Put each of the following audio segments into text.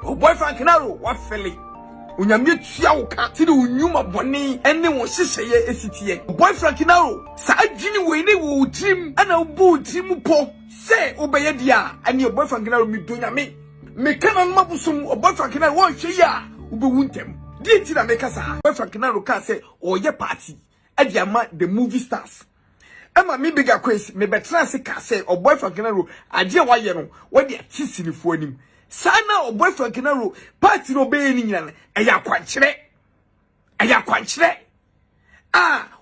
Oh boy Frank Naro, what Felix? Unyamye tua wo ka ti de unyuma boni ene wo hyehye esitie boy Frank Naro sa adwini we ne wo trim ana wo trim po se obeye dia ane boy Frank Naro mi donyame me kana no mabusum boy Frank Naro wo hwe ya ubewu ntem die ti na me kasa boy Frank Naro ka se oye party ade ama the movie stars Emma me bigger quiz me betra se ka se boy Frank Naro ade wa ye no wo de atisinifu anim sana o boy Frank Naro party no be ni nyina eya kwankyere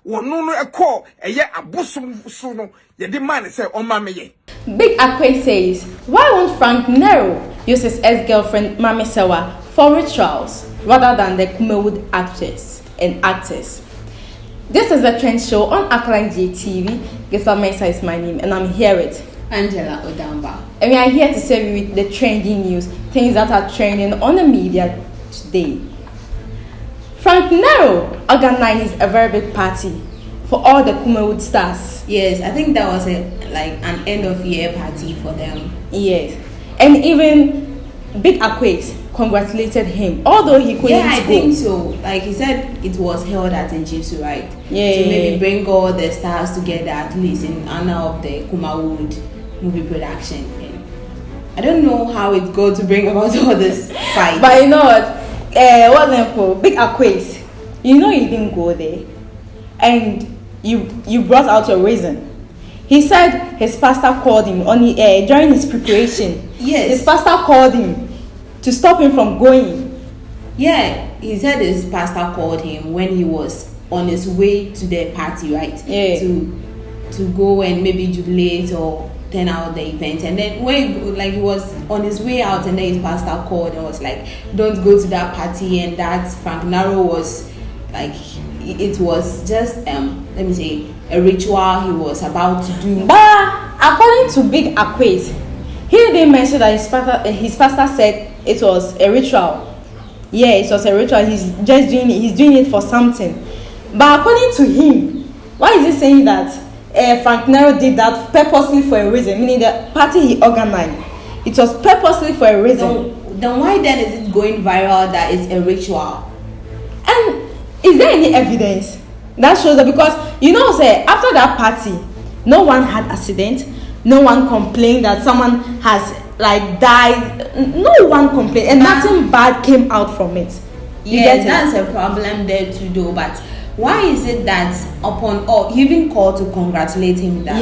wono no ekọ eya abosom so no ye de man say o ma me ye. Big Akwasi says, why won't Frank Nero use his ex-girlfriend Maame Serwaa for rituals rather than the Kumawood actors and actors? This is the trend show on Akwasi TV. Gifta Mesa is my name and I'm here with Angela Odamba. And we are here to serve you with the trending news, things that are trending on the media today. Frank Nero organized a very big party for all the Kumawood stars. Yes, I think that was an end of year party for them. Yes, and even Big Akwasi congratulated him, although he couldn't. Yeah, I think so. Like he said, it was held at Njisu, right? Yeah. To maybe bring all the stars together, at least in honor of the Kumawood movie production. And I don't know how it go to bring about all this fight. But you know what? Wasn't for Big Akwasi. You know you didn't go there, and you brought out your reason. He said his pastor called him on the air during his preparation. Yes. His pastor called him to stop him from going. Yeah, he said his pastor called him when he was on his way to the party, right? Yeah. To go and maybe jubilate or turn out the event, and then when he was on his way out, and then his pastor called and was like, "Don't go to that party," and that Frank Naro was like, it was just let me say a ritual he was about to do. But according to Big Akwasi, he didn't mention that his pastor said it was a ritual. Yeah, it was a ritual. He's just doing it. He's doing it for something. But according to him, why is he saying that Frank Nero did that purposely for a reason? Meaning the party he organized, it was purposely for a reason. Then why then is it going viral that it's a ritual? And is there any evidence that shows that? Because you know, say after that party, no one had accident. No one complained that someone has died. No one complained, and nothing bad came out from it. Yeah, that's a problem there too, though. But why is it that upon all, he even called to congratulate him that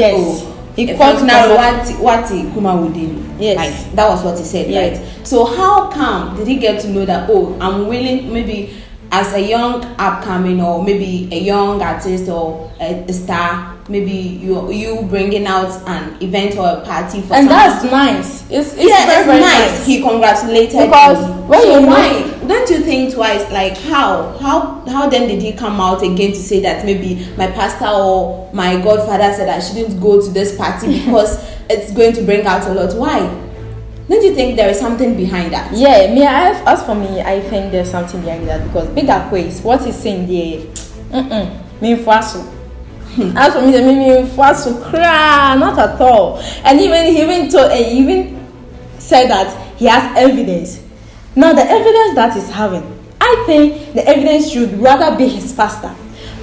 he called now what he Kumawood did? Yes, like, that was what he said, right? So how come did he get to know that? Oh, I'm willing, maybe as a young upcoming or maybe a young artist or a star. Maybe you bringing out an event or a party for and someone. That's nice. It's very nice. He congratulated because why don't you think twice? Like how then did he come out again to say that maybe my pastor or my godfather said I shouldn't go to this party because it's going to bring out a lot? Why? Don't you think there is something behind that? Yeah, as for me, I think there's something behind that because Big Akwasi, what he's saying there, me faso. As for me, the mimi was to cry, not at all. And he even said that he has evidence. Now the evidence that he's having, I think the evidence should rather be his pastor,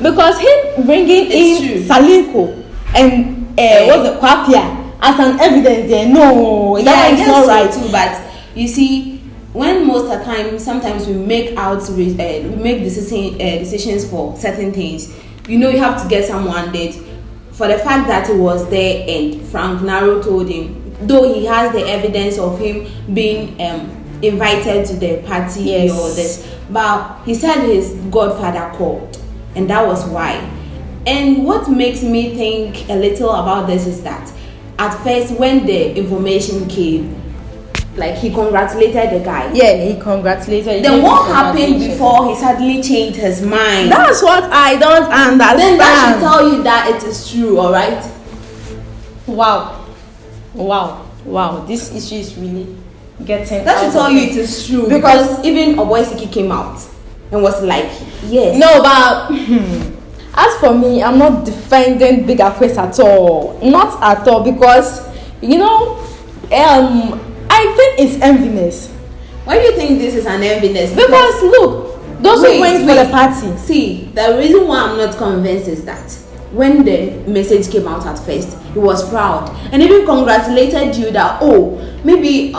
because him bringing in Saliko and what's the Kwapia as an evidence there, no, that is not right too. But you see, when most of the time, sometimes we make decisions for certain things. You know, you have to get someone that, for the fact that he was there and Frank Naro told him, though he has the evidence of him being invited to the party or this, but he said his godfather called, and that was why. And what makes me think a little about this is that at first when the information came, like he congratulated the guy. Yeah, he congratulated. Then what happened before he suddenly changed his mind? That's what I don't understand. Then that should tell you that it is true, all right? Wow. This issue is really getting. That should tell you it is true because even Akwasi came out and was like, yes. No, but as for me, I'm not defending Big Akwasi at all. Not at all, because you know, I think it's enviness. Why do you think this is an enviness? Because look, those who went for the party. See, the reason why I'm not convinced is that when the message came out at first, he was proud and even congratulated you that, oh, maybe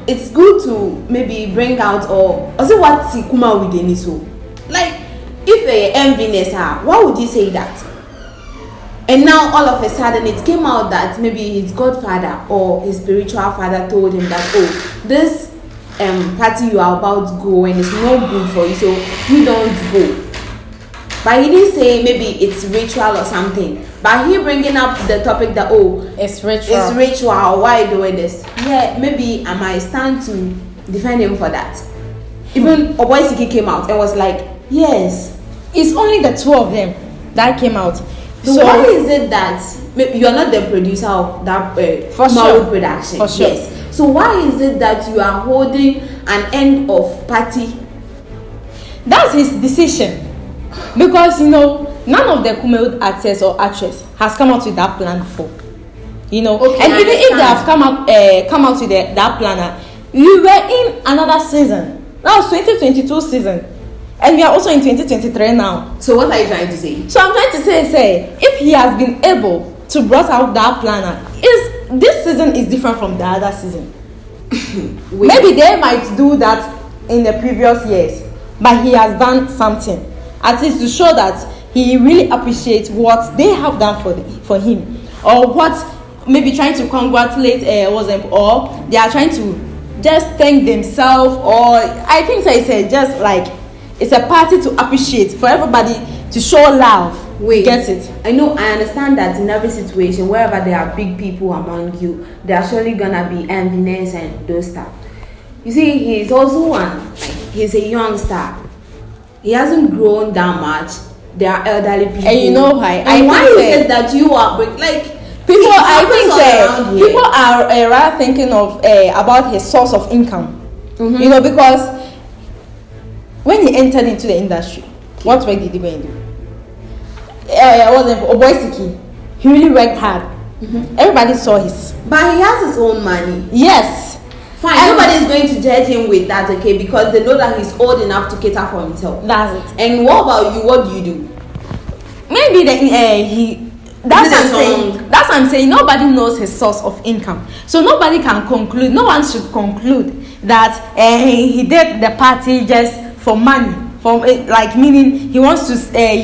it's good to maybe bring out or also what Sikuma with Deniso. Like, if a enviness, why would you say that? And now all of a sudden it came out that maybe his godfather or his spiritual father told him that, oh, this party you are about to go and it's not good for you, so you don't go. But he didn't say maybe it's ritual or something. But he bringing up the topic that, oh, it's ritual. It's ritual. Why are you doing this? Yeah, maybe I might stand to defend him for that. Even Akwasi came out and was like, yes. It's only the two of them that came out. So why is it that you are not the producer of that for sure. production? For sure. Yes. So why is it that you are holding an end of party? That's his decision. Because none of the Kumail actors or actress has come out with that plan before. Okay, and even if they have come out with that planner, we were in another season. That was 2022 season. And we are also in 2023 now. So what are you trying to say? So I'm trying to say, if he has been able to brought out that planner, this season is different from the other season. Maybe they might do that in the previous years, but he has done something. At least to show that he really appreciates what they have done for him, or what maybe trying to congratulate or they are trying to just thank themselves, or I think so it's just like it's a party to appreciate for everybody to show love. Wait, get it? I understand that in every situation, wherever there are big people among you, there are surely gonna be enviness and those stuff. You see, he's also he's a young star. He hasn't grown that much. There are elderly people. And why? Why is it that you are like people? People are rather thinking of about his source of income. Mm-hmm. Because when he entered into the industry, what work did he go and do? Wasn't Akwasi. He really worked hard. Mm-hmm. Everybody saw his. But he has his own money. Yes. Fine, nobody is going to judge him with that, okay? Because they know that he's old enough to cater for himself. That's it. And what about you? What do you do? Maybe that's what I'm saying. That's what I'm saying. Nobody knows his source of income, so nobody can conclude. No one should conclude that he did the party just for money. Meaning he wants to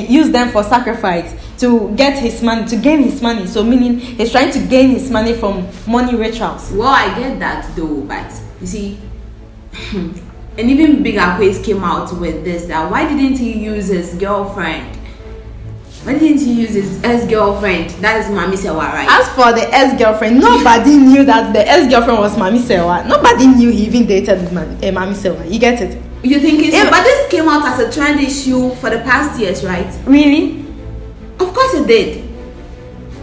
use them for sacrifice to get his money, to gain his money. So meaning he's trying to gain his money from money rituals. Well, I get that though, but you see, and even Big Akwasi came out with this, that why didn't he use his girlfriend? Why didn't he use his ex-girlfriend? That is Maame Serwaa, right? As for the ex-girlfriend, nobody knew that the ex-girlfriend was Maame Serwaa. Nobody knew he even dated Maame Serwaa. You get it? You think it's but this came out as a trend issue for the past years, right? Really? Of course it did.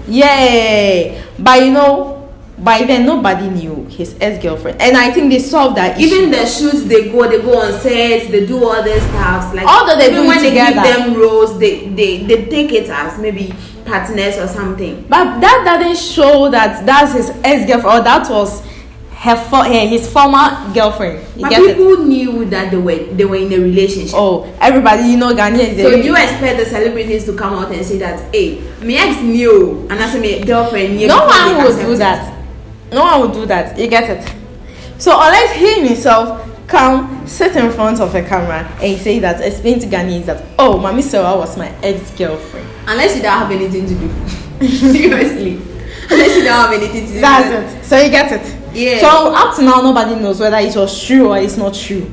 Yeah, but by then nobody knew his ex-girlfriend, and I think they solved that issue. Even the shoots they go on sets, they do all their stuff. Like although they do when it together, they give them roles, they take it as maybe partners or something. But that doesn't show that that's his ex-girlfriend or that was his former girlfriend. But people knew that they were in a relationship. Oh, everybody, Ghanaians. So do you expect the celebrities to come out and say that, hey, my ex knew and I said my girlfriend knew? No one would do that. No one would do that. You get it? So unless he himself come sit in front of a camera and say that, explain to Ghanaians that, oh, Maame Serwaa was my ex-girlfriend. Unless you don't have anything to do. Seriously. Unless you don't have anything to do. That's it. So you get it? Yeah. So up to now, nobody knows whether it was true or it's not true.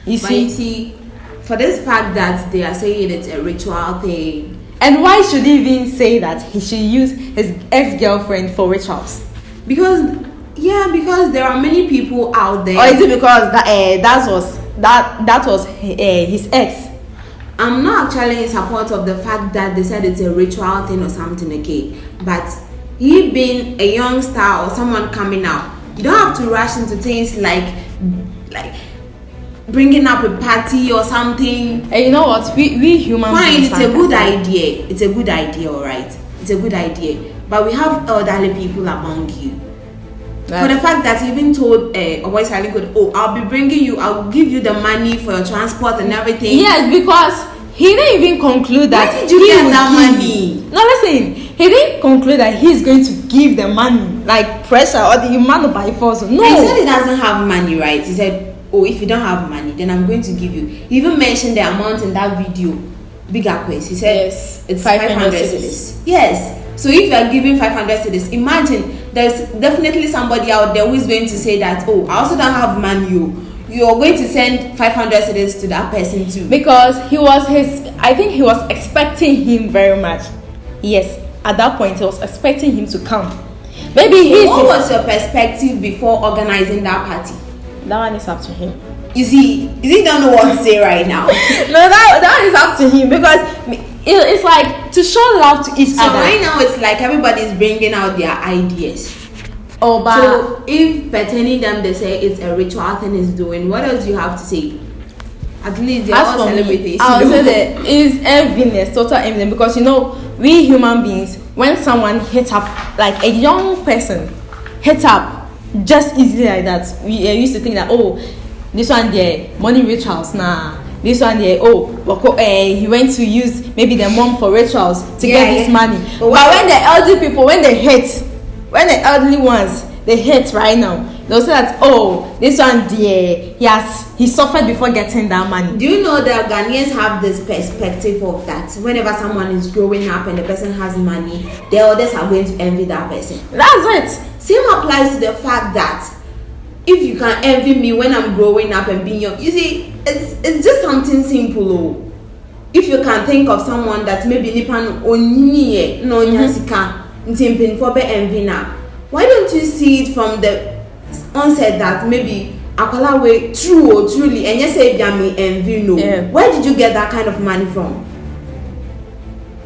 You see, for this fact that they are saying it's a ritual thing. And why should he even say that he should use his ex-girlfriend for rituals? Because there are many people out there. Or is it because that was his ex? I'm not actually in support of the fact that they said it's a ritual thing or something, okay? But he being a young star or someone coming out, you don't have to rush into things like bringing up a party or something. And you know what? We human beings. Fine, it's a good idea. It's a good idea, alright. It's a good idea. But we have elderly people among you. For the fact that he even told Oboy Silent Code, oh, I'll give you the money for your transport and everything. Yes, because he didn't even conclude that. Where did you get that money? No, listen. He didn't conclude that he's going to give the money, like pressure or the man by force. No. He said he doesn't have money, right? He said, oh, if you don't have money, then I'm going to give you. He even mentioned the amount in that video. Big Akwasi. He said it's 500 cedis. Yes. So if you are giving 500 cedis, imagine there's definitely somebody out there who is going to say that, oh, I also don't have money. You're going to send 500 cedis to that person too. Because I think he was expecting him very much. Yes, at that point he was expecting him to come. Maybe what was your perspective before organizing that party? That one is up to him. You see, he don't know what to say right now. No, that is up to him, because it's like to show love to each other. So right now it's like everybody's bringing out their ideas. Oh, but so if pertaining them, they say it's a ritual thing is doing, what else do you have to say? At least they're all celebrities. I would say that is enviness, total enviness, because we human beings, when someone hits up, like a young person hits up just easily like that, we used to think that, oh, this one there money rituals, nah. This one there, he went to use maybe the mom for rituals to get this money. But when the elderly people, when the elderly ones, they hate right now, they'll say that, oh, this one there, he suffered before getting that money. Do you know that Ghanaians have this perspective of that whenever someone is growing up and the person has money, the others are going to envy that person? That's it. Same applies to the fact that if you can envy me when I'm growing up and being young, you see, it's just something simple. If you can think of someone that maybe nipan onye no nyasika ntimpin for be envy na, why don't you see it from the onset that maybe akwala way true or truly and you say me envy no? Yeah. Where did you get that kind of money from?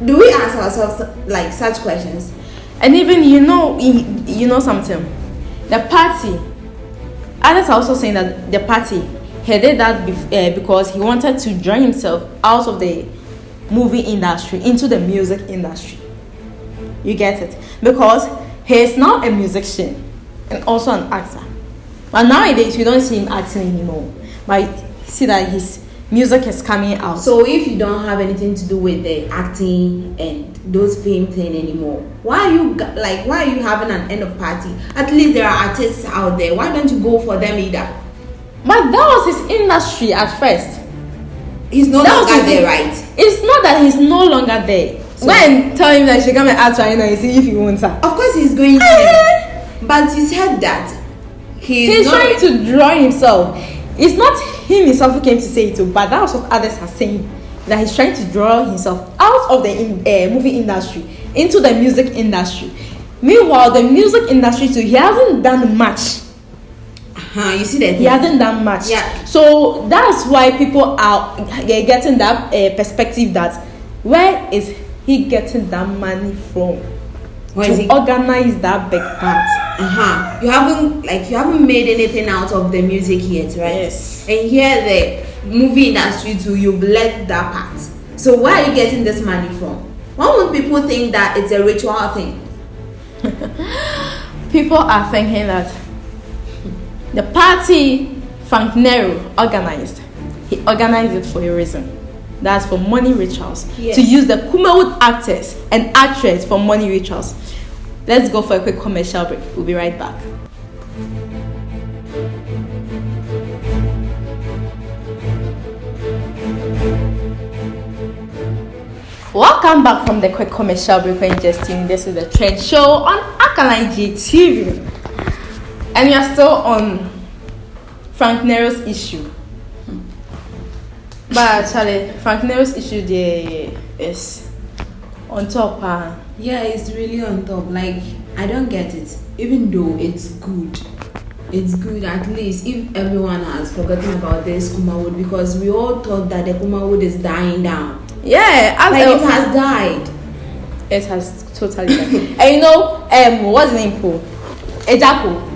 Do we ask ourselves like such questions? And even you know something, the party. Others are also saying that the party, he did that because he wanted to join himself out of the movie industry into the music industry. You get it? Because he is now a musician and also an actor. But nowadays you don't see him acting anymore. But you see that his music is coming out. So if you don't have anything to do with the acting and those fame thing anymore, why are you having an end of party? At least there are artists out there. Why don't you go for them either? But that was his industry at first. He's no longer there, right? It's not that he's no longer there. So when tell him that she come and ask right now, you see if he wants her. Of course he's going to. But you said that he's trying to draw himself. It's not him himself who came to say it too, but that was what others are saying, that he's trying to draw himself out of the movie industry into the music industry. Meanwhile, the music industry too, he hasn't done much. You see that? He hasn't done much. Yeah. So that's why people are getting that perspective that where is he getting that money from to organize that big part? You haven't made anything out of the music yet, right? Yes. And here the movie industry too, you've led that part. So where are you getting this money from? Why would people think that it's a ritual thing? People are thinking that the party Nero organized, he organized it for a reason. That's for money rituals. Yes. To use the Kumawood actors and actresses for money rituals. Let's go for a quick commercial break. We'll be right back. Welcome back from the quick commercial break. We're just tuning. This is the Trend Show on Akalaji TV, and we are still on Nero's issue. But actually, Nero's issue there is on top. Yeah, it's really on top. Like, I don't get it. Even though it's good at least if everyone has forgotten about this Kumawood, because we all thought that the Kumawood is dying down. Yeah, it has died. It has totally died. And what's his name? Ejako.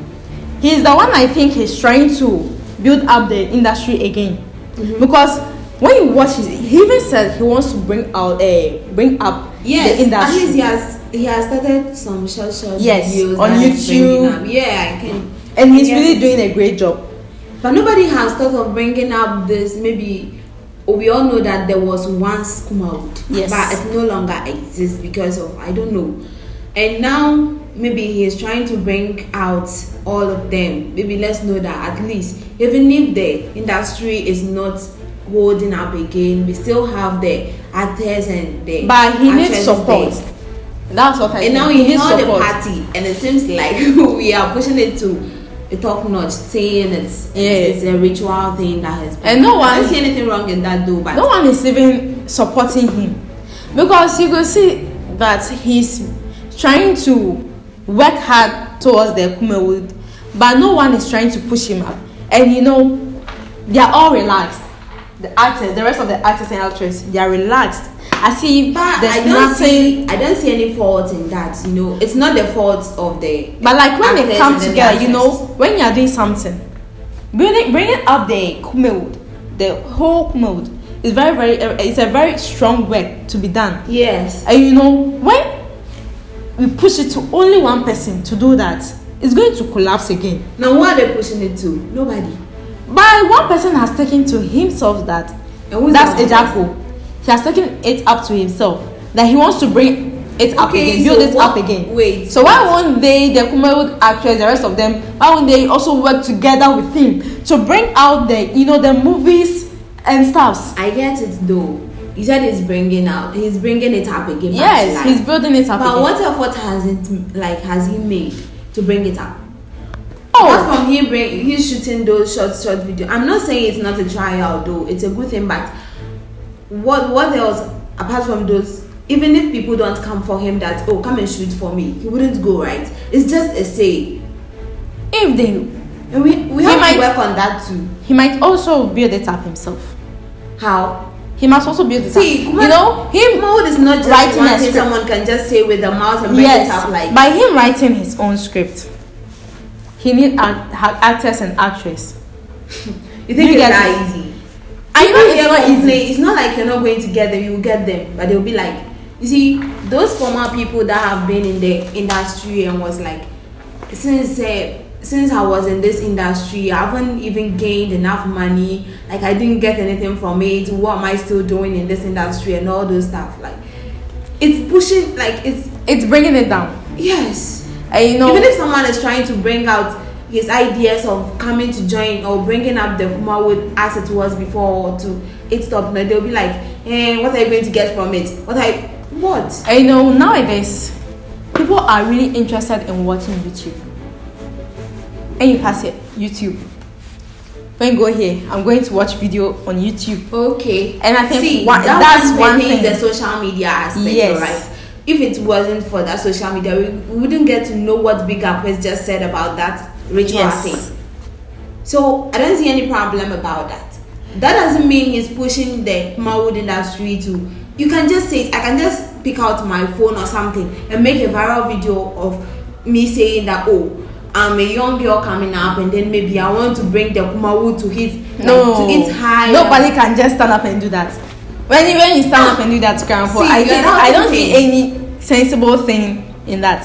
He's the one I think he's trying to build up the industry again. Mm-hmm. Because when you watch it, he even said he wants to bring up the industry. At least he has started some short yes, videos on that he's bringing up. YouTube. Yeah, I can. And he's Yes. really doing a great job. But nobody has thought of bringing up this. Maybe we all know that there was once Kumawood, Yes. but it no longer exists because of I don't know. And now maybe he is trying to bring out all of them. Maybe let's know that at least even if the industry is not holding up again, we still have the actors and the. But he needs actresses support. there. That's what I And think. now He he needs held the support. party, and it seems like we are pushing it to a top notch, saying it's a ritual thing that has been. And no I one- don't see anything wrong in that though. But No one is even supporting him, because you can see that he's trying to work hard towards the Kumawood, but no one is trying to push him up. And you know, they are all relaxed. The actors, the rest of the actors and actresses, they are relaxed. I see. But There's I don't nothing. I don't see any fault in that. You know, it's not the fault of the. But like when they actors come and the together, you know, actresses. when you are doing something, bringing up the Kumawood, the whole Kumawood is it's a very strong work to be done. Yes. And you know, when we push it to only one person to do that, it's going to collapse again. Now, who are they pushing it to? Nobody. But one person has taken to himself that, And who's that's that one Ejako. He has taken it up to himself that he wants to bring it up Okay, again, build so it what- up again. wait. So why won't they, the Kumawood actors, the rest of them, why won't they also work together with him to bring out the, you know, the movies and stuffs? I get it though. He said he's bringing it up again. back to Yes, life. he's building it up But again. what effort has he made to bring it up? Oh. Apart from he's shooting those short videos. I'm not saying it's not a tryout though. It's a good thing, but what else apart from those? Even if people don't come for him, that come and shoot for me, he wouldn't go, right? It's just a say. If they, And we have might- to work on that too. he might also build it up himself. How? He must also build it See, up. You know, him mode is not just writing one a thing script. someone can just say with the mouth and bring it up like. by him writing his own script, he need actors and actresses. You think You it's get that it? easy? I know People it's here not complain, easy. It's not like you're not going to get them. You will get them, but they'll be like, you see, those former people that have been in the industry and was like, since I was in this industry, I haven't even gained enough money. Like I didn't get anything from it. What am I still doing in this industry and all those stuff? Like, it's pushing. Like It's bringing it down. yes. And you know, Even if someone is trying to bring out his ideas of coming to join or bringing up the Kumawood as it was before or to it stop, they'll be like, what are you going to get from it? What? and you know, nowadays people are really interested in watching YouTube. And you pass it YouTube. When you go here, I'm going to watch video on YouTube. Okay. And I think See, that's one thing. thing. The social media aspect, Yes. right? If it wasn't for that social media, we wouldn't get to know what Big Akwasi just said about that ritual Yes. thing. So I don't see any problem about that. That doesn't mean he's pushing the Kumawood industry to. You can just say, I can just pick out my phone or something and make a viral video of me saying that, I'm a young girl coming up, and then maybe I want to bring the Kumawood to his to its high. Nobody can just stand up and do that. When you stand up and do that, grandpa, See, I don't see any sensible thing in that.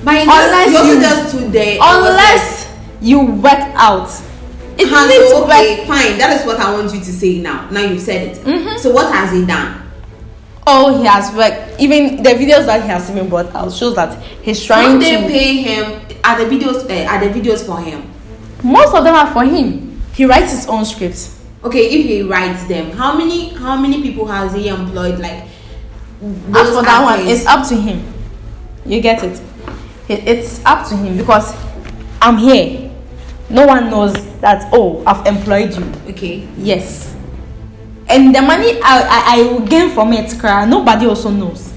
But Unless you also you- just stood there. Unless you work out. It needs So, okay, work. fine. That is what I want you to say now. Now you've said it. Mhm. So what has he done? Oh, he has worked. Even the videos that he has even brought out shows that he's How trying they to. pay him? Are the videos for him? Most of them are for him. He writes his own scripts. Okay, if he writes them, how many people has he employed? Like As those for that one, actors? it's up to him. You get it? It's up to him because I'm here. No one knows that. Oh, I've employed you. Okay. Yes. And the money I will gain from it, nobody also knows.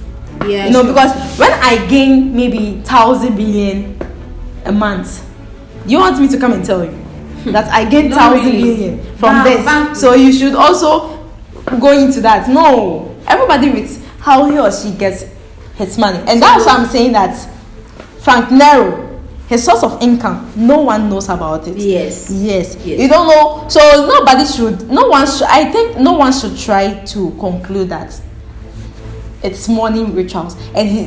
Yeah. You know, sure. because when I gain maybe 1,000 billion a month, do you want me to come and tell you that I gain Not 1,000 really. billion from But- this? So you should also go into that. No, everybody with how he or she gets his money, and that's why I'm saying that Nero, his source of income, no one knows about it. Yes. Yes. Yes. You don't know. So I think no one should try to conclude that it's money rituals, and he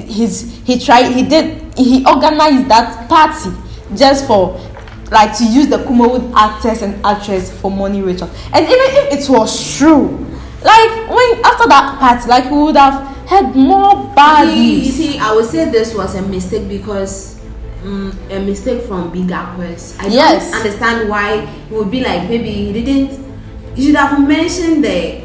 organized that party just for like to use the Kumawood actors and actresses for money rituals. And even if it was true, like when after that party, like we would have had more bad news. You see, I would say this was a mistake because a mistake from Big Akwasi. I don't understand why he would be like, maybe he should have mentioned the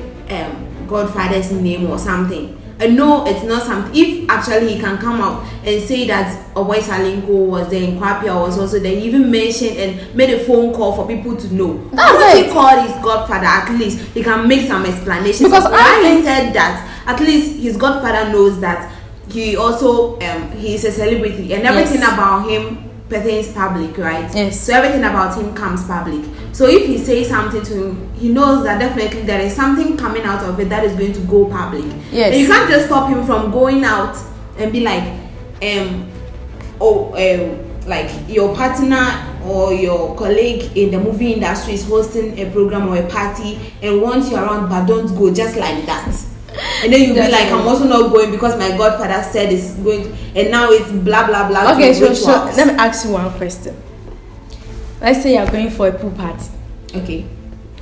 Godfather's name or something. I know it's not something. If actually he can come out and say that Oboy Salinko was there and Kwapia was also there, he even mentioned and made a phone call for people to know. That's it. He called his godfather, at least he can make some explanation. Because he said that at least his godfather knows that he also he is a celebrity and everything about him pertains public, right? Yes. So everything about him comes public. So if he says something to him, he knows that definitely there is something coming out of it that is going to go public. Yes. And you can't just stop him from going out and be like, like your partner or your colleague in the movie industry is hosting a program or a party and wants you around, but don't go just like that. And then you'll be like, I'm also not going because my godfather said it's going to, and now it's blah blah blah. Okay, so let me ask you one question. Let's say you're going for a pool party. Okay.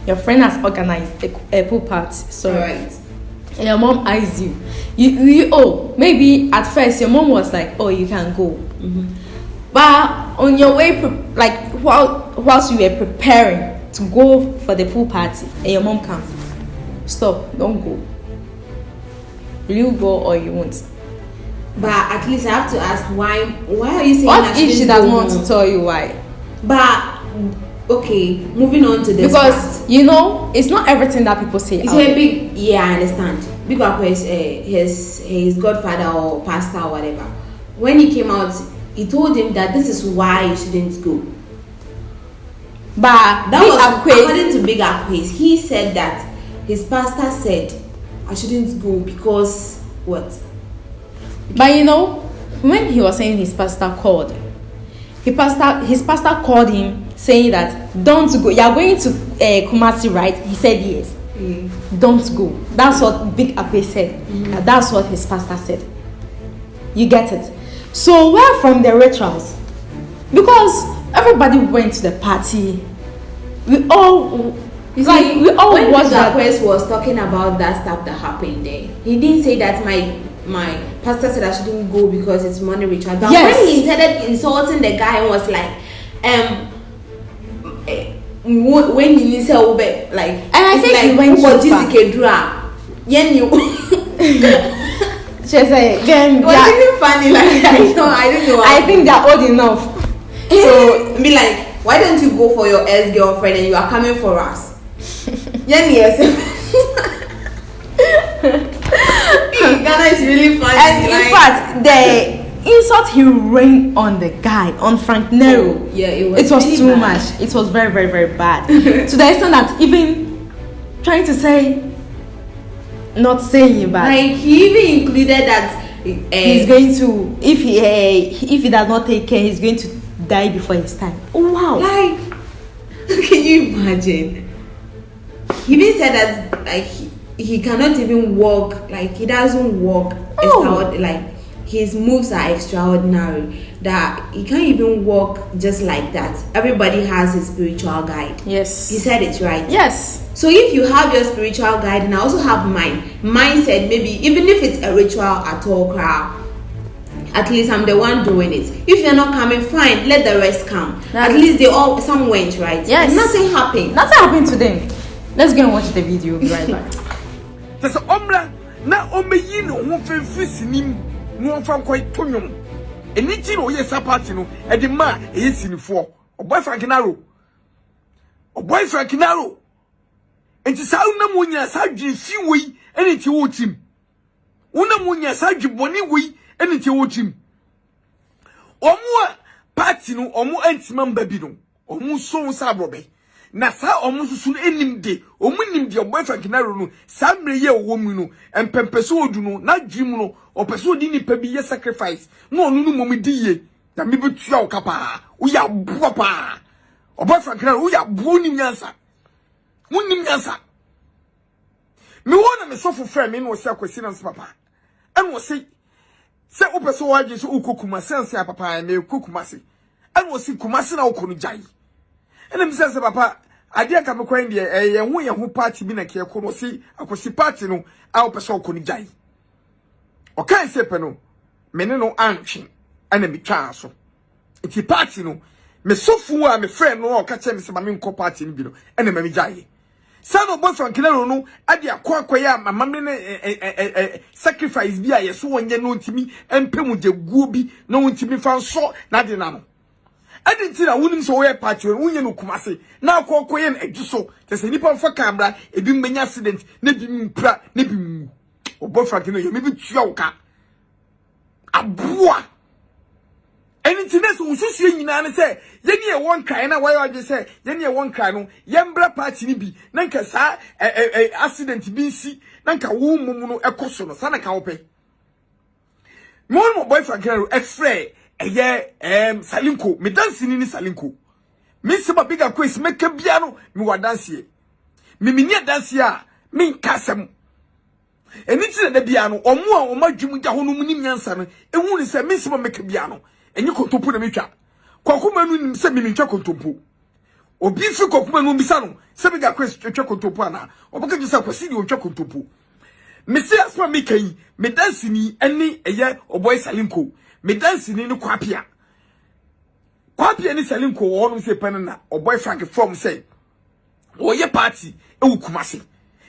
Your friend has organized a pool party. So right. And your mom asks you. Maybe at first your mom was like, oh, you can go. Mm-hmm. But on your way, like whilst you were preparing to go for the pool party, and your mom comes, stop, don't go. Will you go or you won't? But at least I have to ask why are you saying what that? If she doesn't want to tell you why? But okay, moving on to this, because it's not everything that people say. It's a big, I understand. Big Akwasi, his godfather or pastor or whatever, when he came out, he told him that this is why you shouldn't go. But that was according to Big Akwasi. He said that his pastor said I shouldn't go because what? But when he was saying his pastor called, his pastor called him saying that don't go. You are going to Kumasi, right? He said yes. Don't go. That's what Big Akwasi said. That's what his pastor said. You get it? So where from the rituals? Because everybody went to the party. We all. When Akwasi was talking about that stuff that happened there, he didn't say that my pastor said I shouldn't go because it's money ritual. But when he started insulting the guy and was like, when you say like, and I think like, he went too far. She said, again, it was even funny. Like I don't know. I think they're old enough. So be like, why don't you go for your ex-girlfriend and you are coming for us? Yes. Ghana is really funny. And in fact, the insult he rained on the guy, on Frank Nero, it was really too bad. much. It was very, very, very bad. To the extent that even trying to say, not saying it, but like he even included that he's going to, if he does not take care, he's going to die before his time. Oh wow! Like, can you imagine? He even said that like he cannot even walk. Like he doesn't walk. Like his moves are extraordinary. That he can't even walk just like that. Everybody has his spiritual guide. Yes, he said it right. Yes. So if you have your spiritual guide, and I also have mine. Mine said maybe even if it's a ritual at all, at least I'm the one doing it. If you're not coming, fine, let the rest come. At least some went, right? Yes. And nothing happened. Nothing happened to them. Let's go and watch the video. We'll be right back. There's omra na omeyi no ho fenfisinim no fa kwai tonwom. Eniti no yes party no e de ma e sinifo. Boyfriend Naro. Enti sa una munya sa dwi fi wei eni ti wo tim. Una munya sa dwi boni wei eni ti wo tim. Omo party no omo antima mba bi no. Omo so sa brobe. Na sa omo susu enimde. Omo nimde boyfriend Naro no sa mreye wo mu no empempeso odu no na dwim no opeso di nipa bi ye sacrifice. No onu no momi diye. Na me betua o kapa. Wo ya bo pa. Boyfriend Naro wo ya bo ni nyansa. Munim nyansa. Me wona me sofo frɛ me no se Akwasi na papa. and was say opeso waje so ukokuma sense ya papa na ukokuma se and was see kumase na ukonu jai and me sense papa ade aka me kwan de ye ho party bi na ke ko no si akosi party no a opeso ukonu jai o kan se pe no me ne no antwe ana me twa so iti party no me sofu a me friend no o ka che me se ma me nko party no bi no ana me jai Son of boyfriend Nero no ade akwakoya mama me ne sacrifice bi a yeso wonye no ntimi empemu je guo bi no ntimi fa so na de na no ade ntira wonim so we party wonye no kumase na akwakoye na adwuso te se nipa fa kamera ebi mbenya accident na bi mpra na bi mu o boyfriend no ye me bi tua wo ka aboa Anything ususu nyina ne se yeni e won kan na why oje se yeni e won kan no yembra party ni bi na nka sa accident bi si na nka wo mumu no ekoso no sa na ka wo pe mo boyfriend Nero efre eye salinko me dance ni salinko me se ba bigger quiz me ka bia no me wa dance me ni dance a me nkasem anything na bia no omo a omadwum gya ho no mu ni nyansa no ehun ni se me se ba me ka bia no enyi kontompo na metwa kwakoma nu nim se mitwa kontompo obi fi kwakoma nu bisa no se be ga kwes twa kontompo ana obaka gisa kwasi di otwa kontompo me se asma me kan me dance ni ene eye oboy salinko me dance ni ne kwapia ni salinko wo no se pen na oboy frank from say wo ye party e wukumase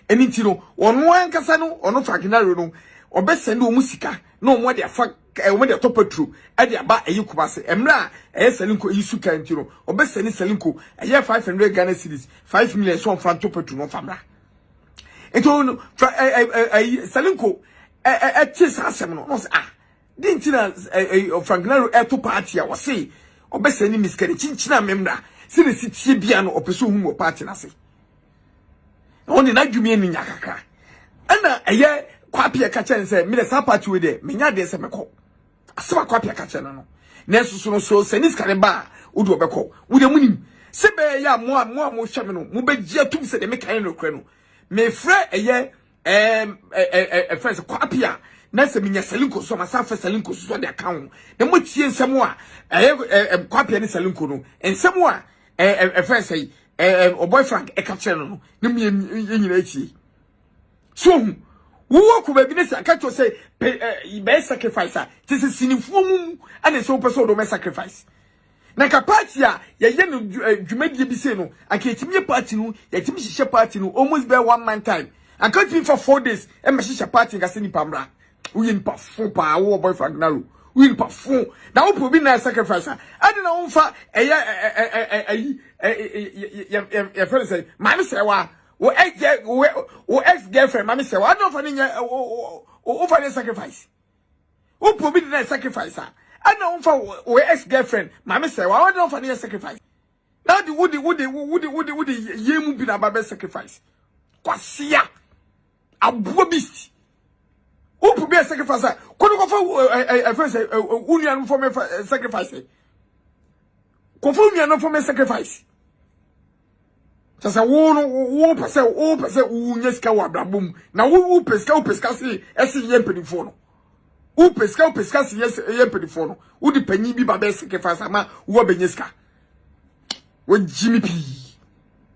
eni ti no ono ankasa no ono frank Naro no obesende o musika na o mo de afa o de top petro e de aba eyi kubase emra salinko yi suka ntiro obesende salinko eye 500 Ghana cedis 5 million so from top petro no famra eto no salinko chase asem no say di ntina Frank Naro to party a wose obesende miskere chinchina memra se ne sitie bia no opeso hu mo party na se on na dwumi ni nyakaka ana eye kwapia ka chen se me sa party we there me nya de se meko asema kwapia ka chen no na susu no so senis kare ba wo do beko wo de munim se be ya mo hwe me no mo be gia tum se de me kan no kra no me frɛ eye friends kwapia na se me nya salinko so ma sa fa salinko so de account na mo tie nsɛm a eye kwapia ni salinko no nsɛm a friends say o boyfriend e ka chen no na me nyina echi so wo ko ba bi ne saka to say be sacrifice ti se sinifo mu ana so person do me sacrifice na ka party a ye no dwumadie bi se no aka etimi party no ye timi hihye party no almost be 1 month time and can't be for 4 days e me hihye party ga se ni pamra wo yin pa fo pa wo boyfriend Naro wo yin pa fo na wo probi na sacrifice ade na wo fa ya Felix say Maame Serwaa wo ex girlfriend Maame Serwaa I don't for nya o for sacrifice wo probi na sacrifice I don't for wo ex girlfriend Maame Serwaa I don't for nya sacrifice now the woody yemu bi na ba sacrifice kwasia abuo beast wo probi sacrifice kono ko for first union for me sacrifice ko for union for me sacrifice sasa wo pese wo ska wa brabom na wo peska se ese yempedifo no wo peska se yempedifo no wo di panyi bi ba be sacrifice ama wo benyeska wo jimi pi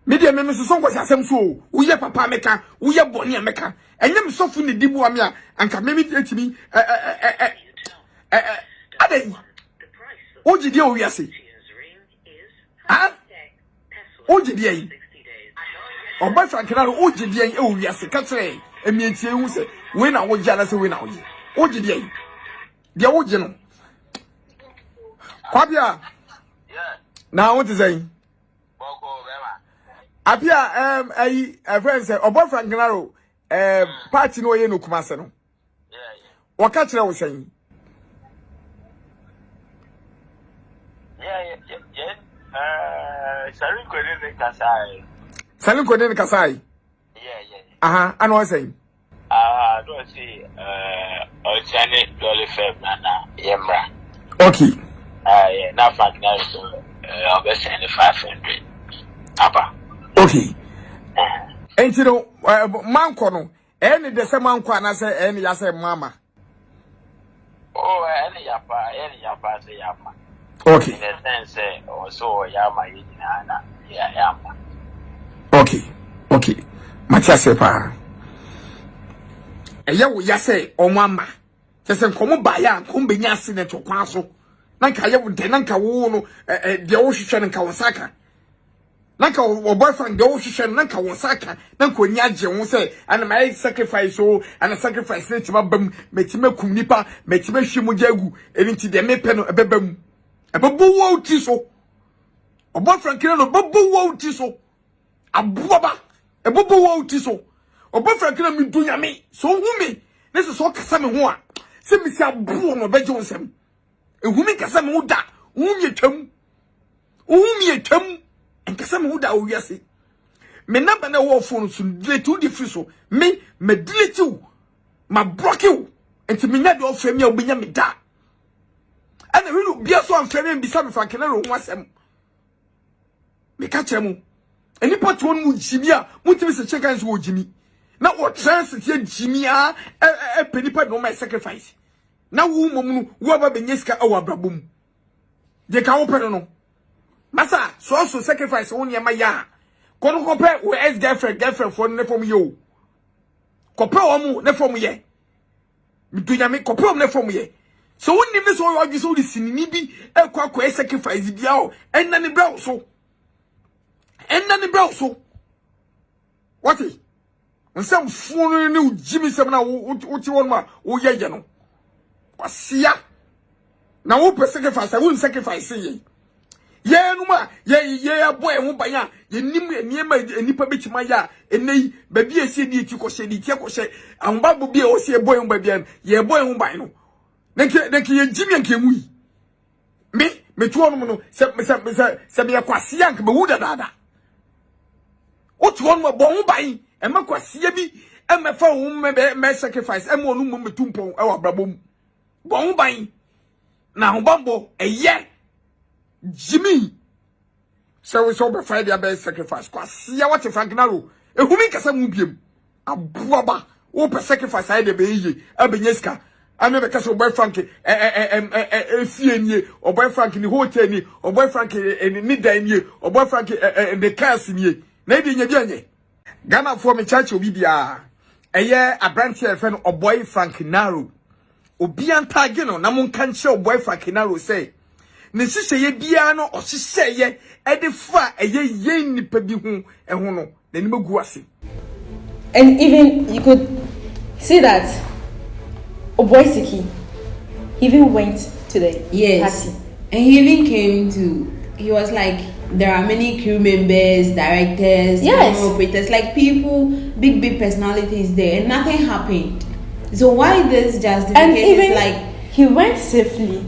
media me so so kwasi asem so wo ye papa meka wo ye boni ameka enyem sofu ne dibu ame a anka me etimi adai o jidi o wiase o jidi ayi o ba Frank Naro o jidi ayi e o wiase ka kire emientie hu se we na wo jana se we na wo je o jidi ayi dia wo je no kwabia na what is saying apia friends o ba Frank Naro party no ye no kumase no o ka kire wo saying Salinko didn't kasai. Yeah. I know what I'm saying. Don't see, Oceanic Dolly Feb, Nana, Yemra. Okay. Yeah, now Frank Naro, I'll be sending 500. Papa. Okay. And you know, man, Kono, any the same man, I say, any, I say, Mama. Oh, any yapa, say yapa. Okay. In a sense, also yama yinana, yama. Okay. Matia sepa. Eya wo ya say omama. Tese nkomo ba ya nkom benya ase to kwa so. Na nka ye wo de na nka wo no de wo hwehwe nka wo saka. Na nka wo boyfriend de wo hwehwe na nka wo saka. Na nka onya agye wo say ana my sacrifice o ana sacrifice na tima bam metima kum nipa metima hwemu jagu enti de mepe no ebebam. Ebebo wo uti so. O boyfriend kire no bebo wo uti so. Abuaba ebebo wo uti so. O boyfriend kire mi dunya me so hu me. Nese so kasa me ho a. Se mi si abuo no beje wonsem. Ehumi kasa me ho da. Uhumi etam. Enkasa me ho da owiase. Me number na wo phone so delete wo di free so. Me delete wo. Ma block you. Enti me nya de ofre me a obenya me da. Ana we no bia so amfre me bisa me fa kenaro ho asem. Me ka kire mu. Eni pot won mu jimi a mutimi se check so wo jimi. Na o transit jimi a penipa no my sacrifice. Na wo mom wo ba benyeska awa brabom. Je ka wo pere no. Masa so sacrifice won ye ma ya. Kono kope wo ex girlfriend for ne fom yo. Kope wo mu ne fom ye. Midunya me kope wo ne fom ye. So won nim so yo agi so di sinini bi ekwa sacrifice bia o enna ne bra so. What is? When some fool new Jimmy Semana, what you want, ma, oh, yeah, you know. Kwasia. Now, who sacrifice? I won't sacrifice ye. Yeah, no, ma, yeah, boy, who by ya, ye near my nipper bitch, my ya, and nay, baby, a city, you could say, and Babu be or see a boy, baby, ye boy, who by no. Then Jimmy and Kimwe. Me, two woman, Sabia Kwasia, but who da. What one more bon by and Makwasi bi and my phone may sacrifice and one woman tumpo our brabum. Bon by now Bumbo a yeah Jimmy. So it's over Friday best sacrifice. Kwasia what if Frank Naro a who make us a mubium a braba open sacrifice I the baby a benyeska. I never cast boy Frankie a fear or boy Frank in the hotel or boy Frankie in the midday or boy Frankie in the cast in ye. Maybe in your Ghana for me church will be there. A year a branch here friend or boy Frank Naro. Obian Tagino, Namun can show boy Frank Naro say. Nesisha ye biano or she say ye at the far a ye nipebi and hono, the Nimuguasi. And even you could see that Oboisiki even went to the party. And he even came to, he was like, there are many crew members, directors, operators, like people, big personalities there, and nothing happened. So why this justification? And even like he went safely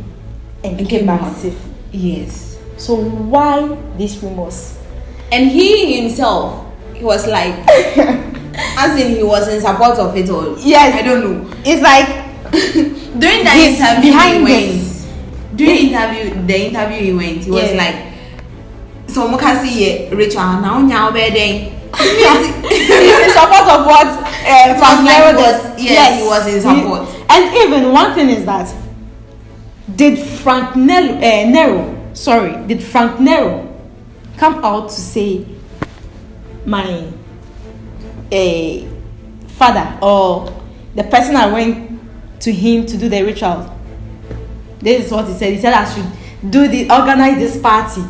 and came back safely. Yes. So why these rumors? And he himself, he was like, as in he was in support of it all. Yes. I don't know. It's like during the interview he went. During the interview he went. He was like. So Mukasi Richard now bedding. He's in support of what Frank Nero does. Yes, he was in support. And even one thing is that did Frank Nero come out to say my father or the person I went to him to do the ritual? This is what he said. He said I should organize this party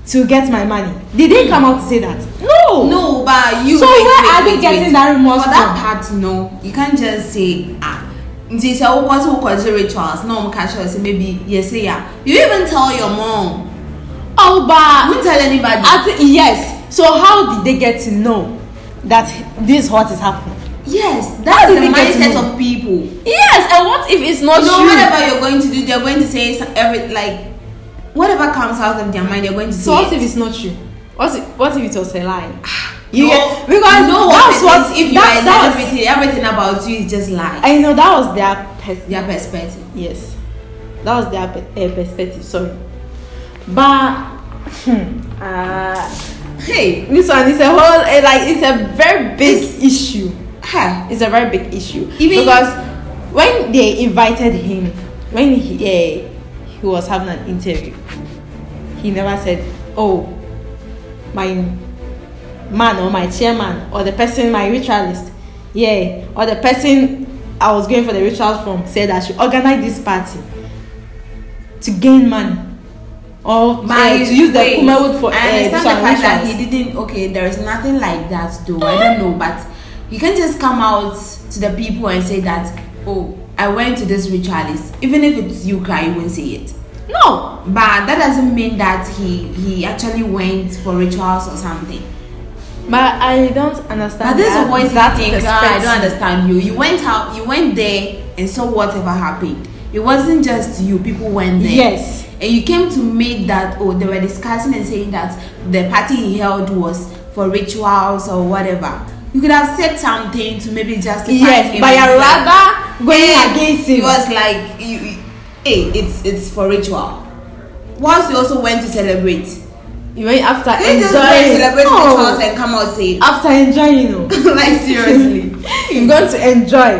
to get my money. Did they come out to say that? No, but you. So where are they getting that remorse for that part? No, you can't just say Until say what rituals. No, catch maybe yes, yeah. You even tell your mom. Oh, but you tell anybody. Yes. So how did they get to know that this is what is happening? Yes, that's the mindset of people. Yes, and what if it's not true? Whatever you're going to do, they're going to say whatever comes out of their mind, they're going to say. So what if it's not true? What if it was a lie? Because that's what if you are everything about you is just lies. I know that was their perspective. Yes, that was their perspective. Sorry, but hey, this one is a whole it's a very big issue. It's a very big issue because when they invited him when he was having an interview, he never said, "Oh, my man or my chairman or the person, my ritualist, or the person I was going for the rituals from said I should organize this party to gain money or to use the kumawood for." I understand the fact that he didn't. Okay, there is nothing like that though. I don't know, but you can just come out to the people and say that, "Oh, I went to this ritualist," even if it's you cry, you won't say it. No, but that doesn't mean that he actually went for rituals or something. But I don't understand. But this is what that you think. I don't understand you. You went out, you went there and saw whatever happened. It wasn't just you, people went there. Yes. And you came to make that, they were discussing and saying that the party he held was for rituals or whatever. You could have said something to maybe justify him. But you're rather going against him. It was like, it's for ritual. Once you also went to celebrate. You went after enjoying. Just celebrate rituals and come out safe. After enjoying, like seriously. You're going to enjoy.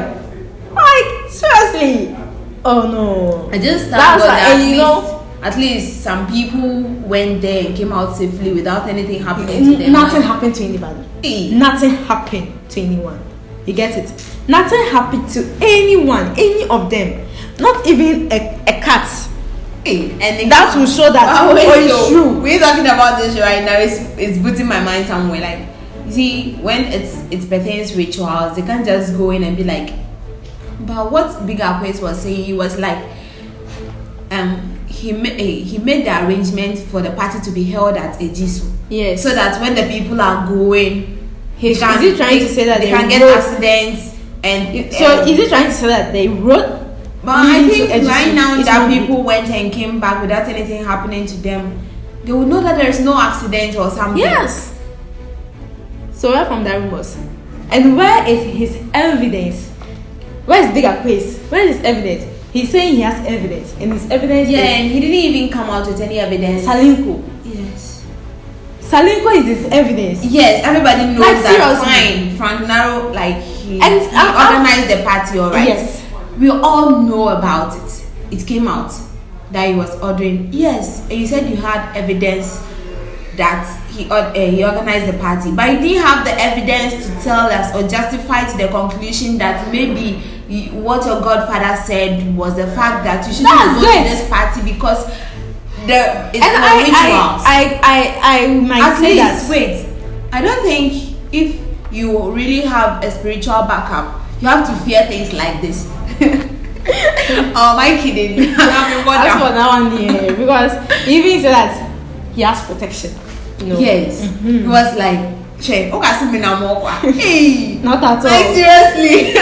Like seriously. Oh no. I just thought at least some people went there and came out safely without anything happening to them. Nothing happened to anybody. Nothing happened to anyone. You get it? Nothing happened to anyone, any of them. Not even a cat. And that will show that it's true. We're talking about this right now. It's putting my mind somewhere. Like, you see, when it pertains rituals, they can't just go in and be like. But what Big Akwasi was saying, he was like, he made the arrangement for the party to be held at Ejisu. Yes. So that when the people are going, is he trying to say that they can get accidents and so is he trying to say that they wrote? But I think right now that people went and came back without anything happening to them, they will know that there is no accident or something. Yes. So where from that rumors? And where is his evidence? Where is Big Akwasi? Where is his evidence? He's saying he has evidence, and his evidence is... and he didn't even come out with any evidence. Salinko. Yes. Salinko is his evidence. Yes, everybody knows like, that. Seriously. Fine. Frank Naro, he organized the party, alright? Yes. We all know about it. It came out that he was ordering. Yes, and you said you had evidence that he organized the party, but you didn't have the evidence to tell us or justify to the conclusion that maybe what your godfather said was the fact that you shouldn't go to this party because it's for rituals. I might say that. Wait, I don't think if you really have a spiritual backup, you have to fear things like this. Oh, am I kidding? That's for that one, because he even said that he has protection. Yes. It was like, hey, not at all. Like seriously.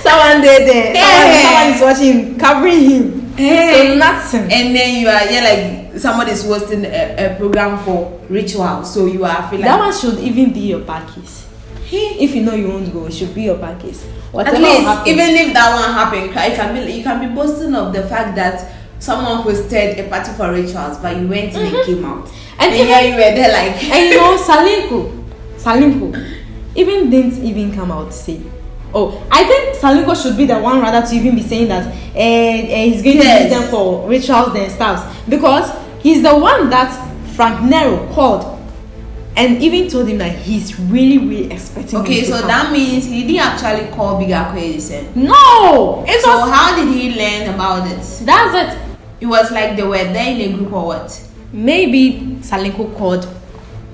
Someone there. Someone is watching, covering him. So nothing. And then you are like somebody is hosting a program for ritual, so you are feeling that one should even be your back case. If you know you won't go, it should be your back case. At least, even if that one happened, you can be boasting of the fact that someone hosted a party for rituals, but you went and it came out. And here you were there like... And Salinko even didn't even come out to say. Oh, I think Salinko should be the one rather to even be saying that he's going to use them for rituals and stuff. Because he's the one that Frank Nero called and even told him that he's really, really expecting him to so come. That means he didn't actually call Big Akwasi. No! So how did he learn about it? That's it. It was like they were there in a group or what? Maybe Salinko called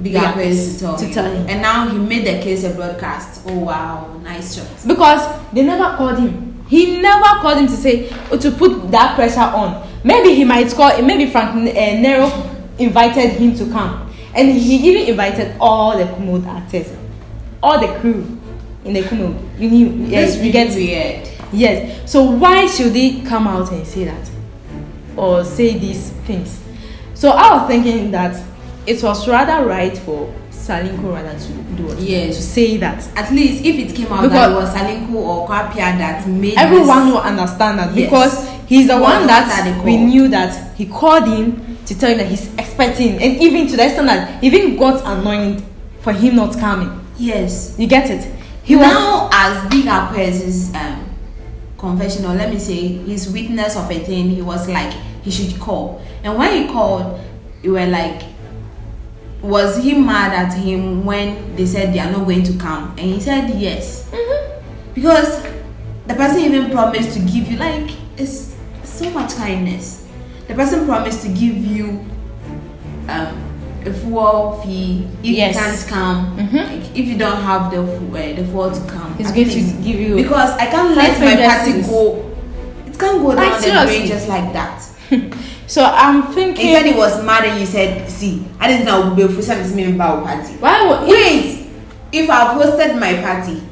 Big Akwasi to tell him. And now he made the case a broadcast. Oh wow, nice shot. Because they never called him. He never called him to say, to put that pressure on. Maybe he might call, maybe Frank Nero invited him to come. And he even invited all the Kumud actors, all the crew in the Kumud. Yes, you get weird. Yes. So why should they come out and say that, or say these things? So I was thinking that it was rather right for Salinko rather to do it. Yes. To say that. At least if it came out because that it was Salinko or Kwapia that made everyone will understand that because he's the one that we knew that he called him to tell him that he's expecting, and even to the extent that even got annoyed for him not coming. Yes. You get it? He now as Big Akwasi's confession, or let me say his witness of a thing, he was like he should call. And when he called, you were like, was he mad at him when they said they are not going to come? And he said yes. Because the person even promised to give you, like, it's so much kindness. The person promised to give you a fuel fee if you can't come. Like, if you don't have the fuel to come, he's going to give you, because I can't let my party go. It can't go down the drain just like that. So I'm thinking. He said he was mad and you said, see, I didn't know we'll be some member party. Why? Wait, if I've hosted my party,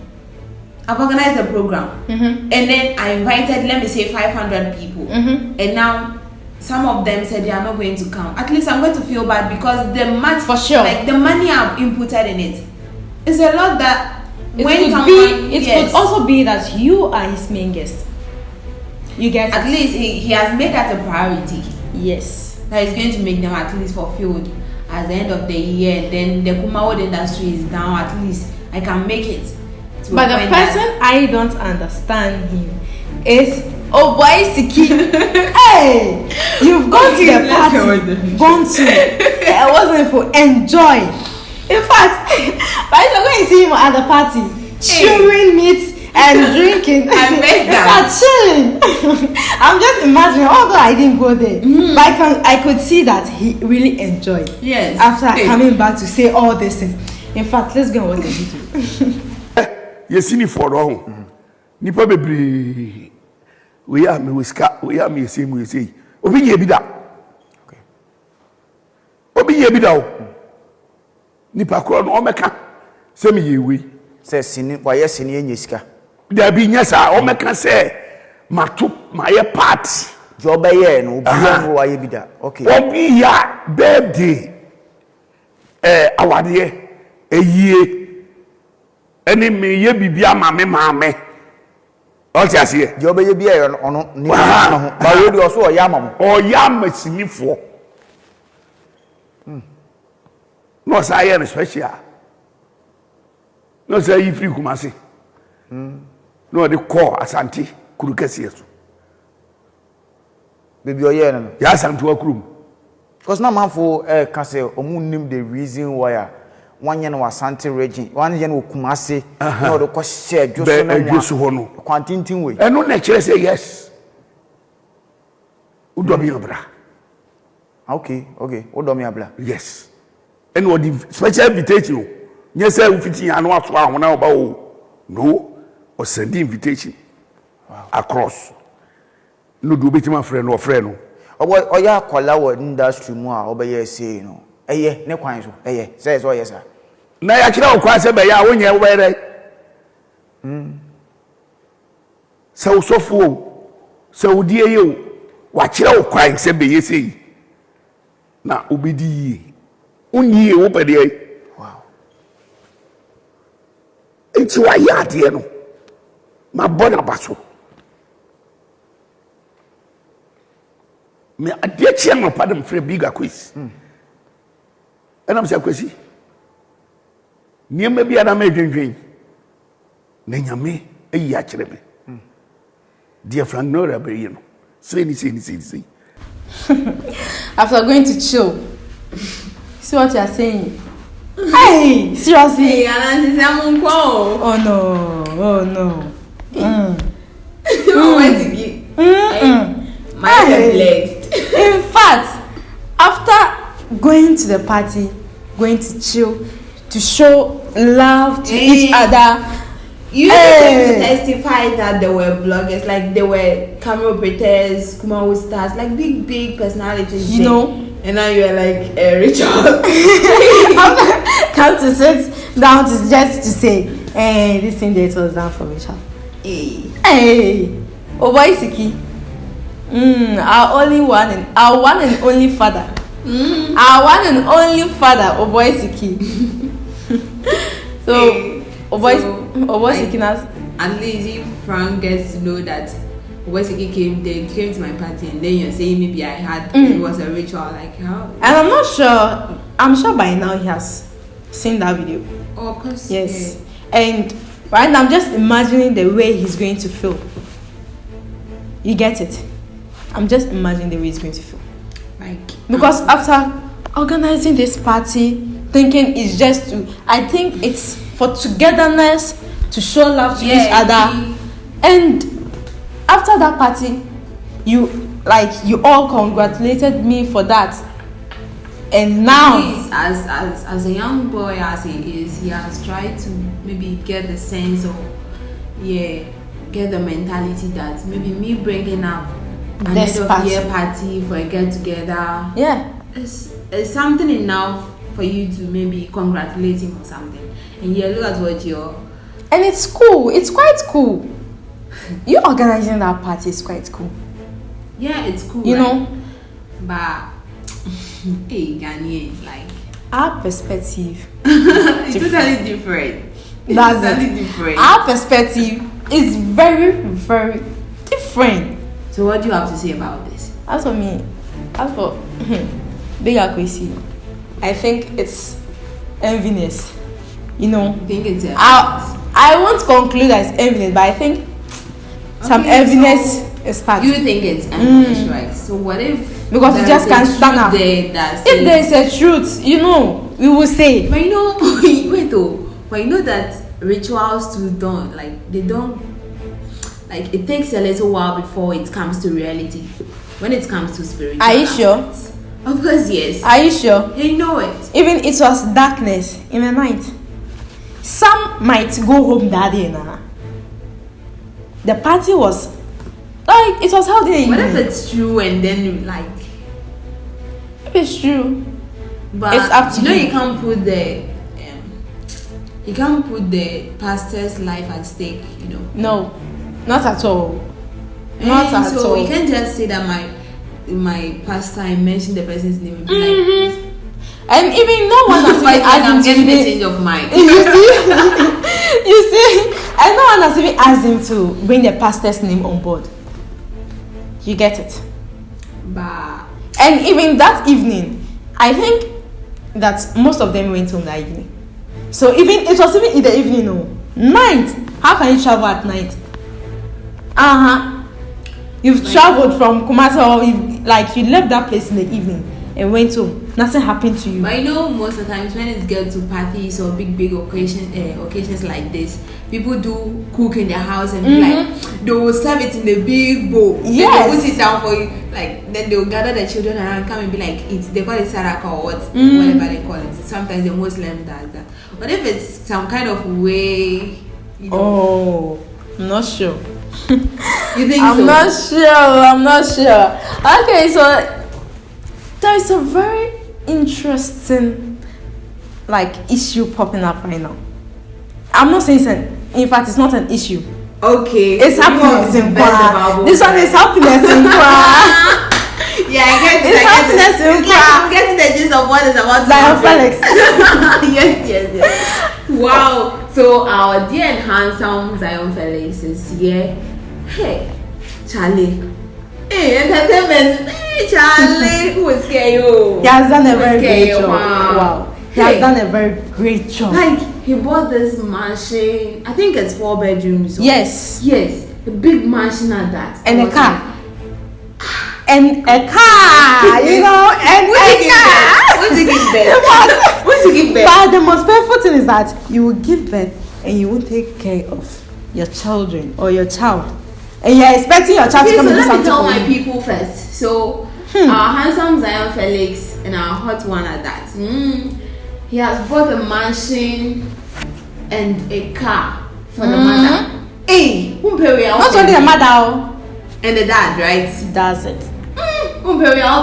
I've organized the program, and then I invited, let me say, 500 people, and now some of them said they are not going to come. At least I'm going to feel bad because the money, for sure, like the money I've inputted in it, is a lot that it when could someone, be. It could also be that you are his main guest. You get at least he has made that a priority. Yes, that is going to make them at least fulfilled at the end of the year. And then the Kumawood industry is down. At least I can make it. But the person I don't understand him is Akwasi. Hey, you've gone to the party, gone to. I wasn't for enjoy. In fact, by the way, you see him at the party, chewing meat and drinking. I made that. Chilling. I'm just imagining, although I didn't go there, but I could see that he really enjoyed. Yes. After coming back to say all these things. In fact, let's go and watch the video. Yes, in for wrong. Nipa bebre. We are me wiska. We are me same we say. Obi ye bi da. Okay. Obi ye bi da. Nipa kro no o meka. Se me ye wi. Se sini wa ye sini enye sika. Da bi nya sa o meka se matu maye part. Jo be ye no obi no wa ye bi da. Okay. Obi ya birthday. Awade eyie. Eni me ye bibia maame. All ti ase. Je obeye bia ye ono ni na ho. Ba we di oso o ya mam. O ya masinifo. No say ye special. No say you free Kumasi. No de call Asante kuru kese so. Baby o ye no. Ya Asante wa kurum. Because na manfo ka say omu nim the reason why one yen was Asante region, one yen wo Kumasi, no the ko share just no kwantintin we. E no na kire say yes. Udomi obra. Okay. Udomi abla. Yes. And what the special invitation. Yes, sir, fiti anu aso ahona oba o. No. Or send the invitation. Wow. Across. No do betima friend or friend. Oya kwala wo industry mu a obeye say no. Eye ne kwan so. Eye say so yes sir. Na ya kira o kwan se be ya wonye wo be re. Se wo sofo o. Se wo die ye o. Wa kira o kwan se be ye sei. Na obedi. Unyi wo be de. Wow. Enti wa ya de no. Ma bona baso. Me ade chia no padam frɛ bigger quiz. And I'm saying Akwasi. Niam bi ana ma dwendwen. Na nyame ayi a kyerɛ me. Dear Frank Nero be you know. Say. After going to chill. See what you are saying. Hey, seriously. Hey, oh no. Blessed. In fact, after going to the party, going to chill, to show love to each other, you came to testify that there were bloggers, like there were camera operators, Kumawo stars, like big personalities. You know. And now you're like Richard. Come to sit down to just to say, hey, this thing that was done for Richard. Hey, Akwasi. Our one and only father. Our one and only father, Akwasi. So, Akwasi has. At least if Frank gets to know that Akwasi came to my party, and then you're saying maybe I had it was a ritual, like how? And I'm not sure. I'm sure by now he has seen that video. Oh, of course. Yes. Yeah. And right now I'm just imagining the way he's going to feel. You get it? I'm just imagining the way it's going to feel. Like, Because after organizing this party, thinking it's just to, I think it's for togetherness, to show love to each other. And after that party, you all congratulated me for that. And now, please, as a young boy as he is, he has tried to maybe get the sense of, get the mentality that maybe me bringing up an this end of party. year party for a get together, it's something enough for you to maybe congratulate him or something. And look at what you're. And it's cool. It's quite cool. You organizing that party is quite cool. Yeah, it's cool. You right? know, But hey, Ghanaian, like our perspective. it's totally different. That's totally it. different. Our perspective is very, very different. So what do you have to say about this? As for me, as for Big Akwasi, I think it's enviness. You know, I think it's I won't conclude as enviness, but I think some enviness is part. You think it's envious, right? So what if Because you just can't stand up. If there is a truth, you know, we will say. But you know, wait though. But you know that rituals too don't like it takes a little while before it comes to reality. When it comes to spiritual. Are you sure? Of course, yes. Are you sure? You know it. Even it was darkness in the night. Some might go home that day now. The party was like it was held in the evening. What if it's true and then like if it's true? But it's up to you. You can't put the pastor's life at stake, you know. No, not at all. Not at so all. You can't just say that my pastor, I mentioned the person's name and be like, and even no one has even asked him to getting a change of mind. You see, and no one has even asked him to bring the pastor's name on board. You get it? But and even that evening, I think that most of them went home that evening. So even it was even in the evening, no night. How can you travel at night? You've traveled from Kumasi, or you left that place in the evening and went home. Nothing happened to you. But I know most of the times when it gets to parties or big occasions like this, people do cook in their house and be like, they will serve it in a big bowl. Yes. They will sit down for you. Like then they will gather the children around, come and be like, they call it saraka or whatever they call it. Sometimes the Muslim does that. But if it's some kind of way, you know. I'm not sure. You think I'm so? I'm not sure. Okay, so there is a very interesting issue popping up right now. I'm not saying in fact it's not an issue. Okay. It's happiness in Kwa. This one is happiness in Kwa. Yeah, I get it. It's happiness in Kwa. I'm getting the gist of what is about to happen. Felix. Yes. Wow. So our dear and handsome Zion Felix is here. Hey, Charlie. Hey, entertainment. Hey, Charlie. Who is scare you? He has done a very great job. Wow. He has done a very great job. He bought this mansion. I think it's 4 bedrooms. Yes. Yes. A big mansion at that. And a car. And a car, you know, and a car. What to give birth? What to give birth? But the most painful thing is that you will give birth and you won't take care of your children or your child. And you're expecting your child to come and do something. Let me tell my people first. So, our handsome Zion Felix and our hot one at that. He has bought a mansion and a car for the mother. Hey, not only the mother and the dad, right? Does it. So this one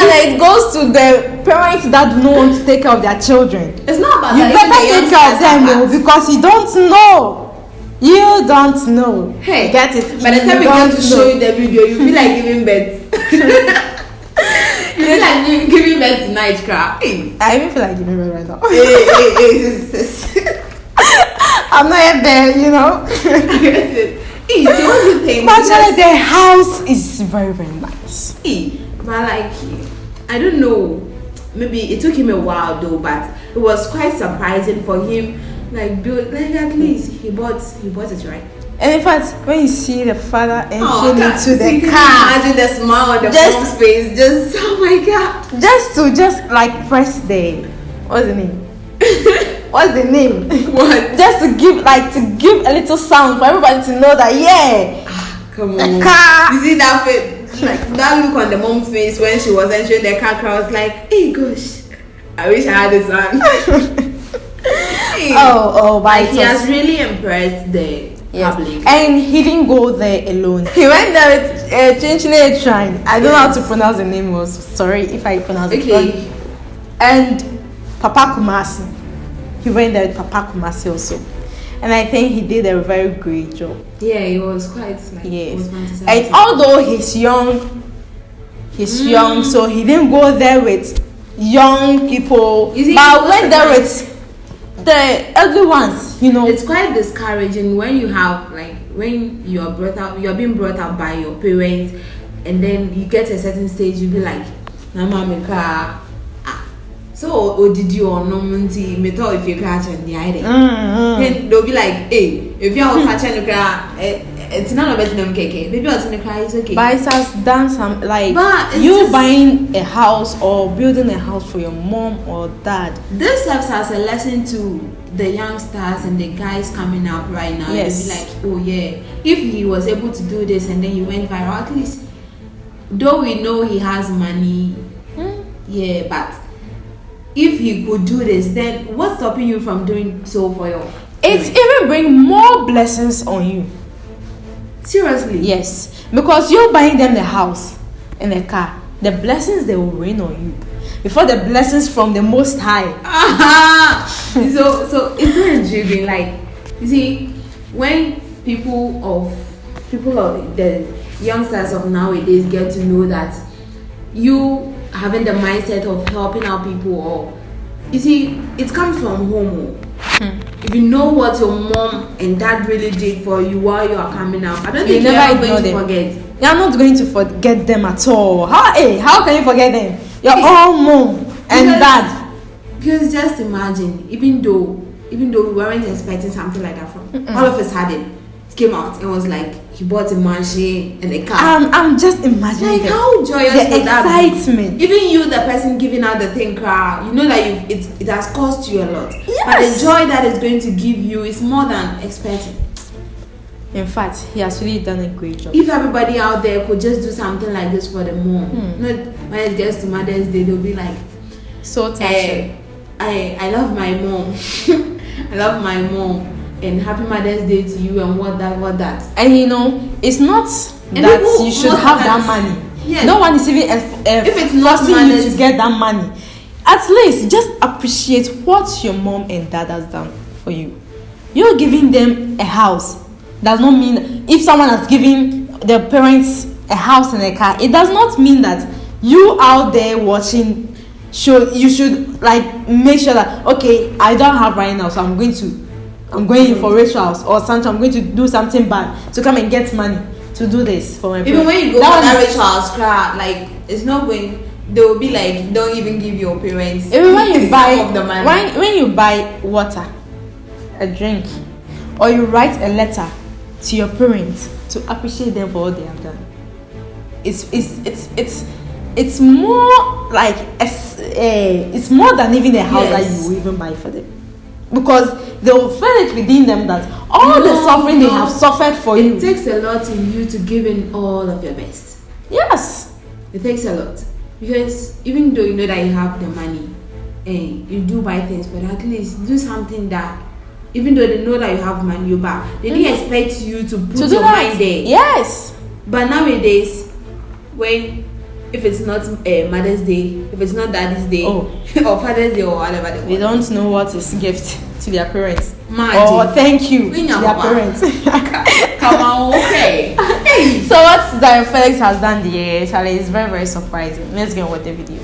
it goes to the parents that do not want to take care of their children. It's not about you that. better take care of them because you don't know. You don't know. Hey, get it? By the time we get to show you the video, you feel like giving birth. You feel like giving birth tonight, crap. I even feel like giving birth right now. Hey. I'm not yet there, you know. So what do you think? Actually, the house is very, very nice. But I don't know. Maybe it took him a while though, but it was quite surprising for him. At least he bought it, right? And in fact, when you see the father entering into the can car, imagine the smile on the mom's face. Just oh my god. Just like press the what's the name? What's the name? What? Just to give a little sound for everybody to know that Come on. the car. You see that face, like that look on the mom's face when she was entering the car. I was like, hey gosh, I wish I had a son. But he has really impressed the public. And he didn't go there alone. He went there with Chinchin Shrine. I don't know how to pronounce the name. Was sorry if I pronounce it wrong. And Papa Kumasi. He went there with Papa Kumasi also. And I think he did a very great job. Yeah, he was quite yes. And although he's young, so he didn't go there with young people. But went there with the ugly ones, It's quite discouraging when you have when you're being brought up by your parents, and then you get to a certain stage, you be like, Mama, so did you or no munti me thought if you catch and the idea. Then they'll be like, hey, if you're catching the car, it's not a better name keke. Maybe what's in the car is okay. But it has done some you buying a house or building a house for your mom or dad. This serves as a lesson to the youngsters and the guys coming up right now. Yes. They'll be like, oh yeah, if he was able to do this and then he went viral, at least though we know he has money, yeah, but if he could do this, then what's stopping you from doing so for your It's even bring more blessings on you. Seriously? Yes. Because you're buying them the house and the car. The blessings they will rain on you. Before the blessings from the Most High. So it's so intriguing. Like, you see, when people of the youngsters of nowadays get to know that you having the mindset of helping out people, or you see, it comes from home. If you know what your mom and dad really did for you while you are coming up, I don't think you're ever going to forget. You are not going to forget them at all. How can you forget them? Your own mom and dad. Because just imagine, even though we weren't expecting something like that from all of a sudden, it came out and was like he bought a mansion and a car. I'm just imagining like how joyous the would that excitement. Be? Even you, the person giving out the thing, car, you know that it has cost you a lot. Yes. But the joy that it's going to give you is more than expected. In fact, he has really done a great job. If everybody out there could just do something like this for the mom, not when it gets to Mother's Day, they'll be like, so touching. I love my mom. I love my mom. And happy Mother's Day to you and what that. And it's not that you should have that money. Yes. No one is even if it's not forcing you to get that money. At least just appreciate what your mom and dad has done for you. You're giving them a house. Does not mean if someone has given their parents a house and a car, it does not mean that you out there watching you should make sure that okay, I don't have right now, so I'm going for rituals or something. I'm going to do something bad to come and get money to do this for my parents. Even when you go for that rituals, it's not going. They will be like, don't even give your parents. Even when you buy the money. when you buy water, a drink, or you write a letter to your parents to appreciate them for what they have done, it's more like it's more than even the house that you will even buy for them, because they will feel it within them that all the suffering they have suffered for you. It takes a lot in you to give in all of your best. Yes, it takes a lot, because even though you know that you have the money and you do buy things, but at least do something that even though they know that you have money, you buy, they didn't expect you to put your mind there. Yes, but nowadays, if it's not Mother's Day, if it's not Daddy's Day, or Father's Day, or whatever they don't know what is gift to their parents. Or thank you to their parents. Come on, okay. So what Felix has done there, Charlie, is very, very surprising. Let's get on with the video.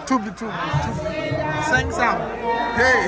Two. Sing some. Hey.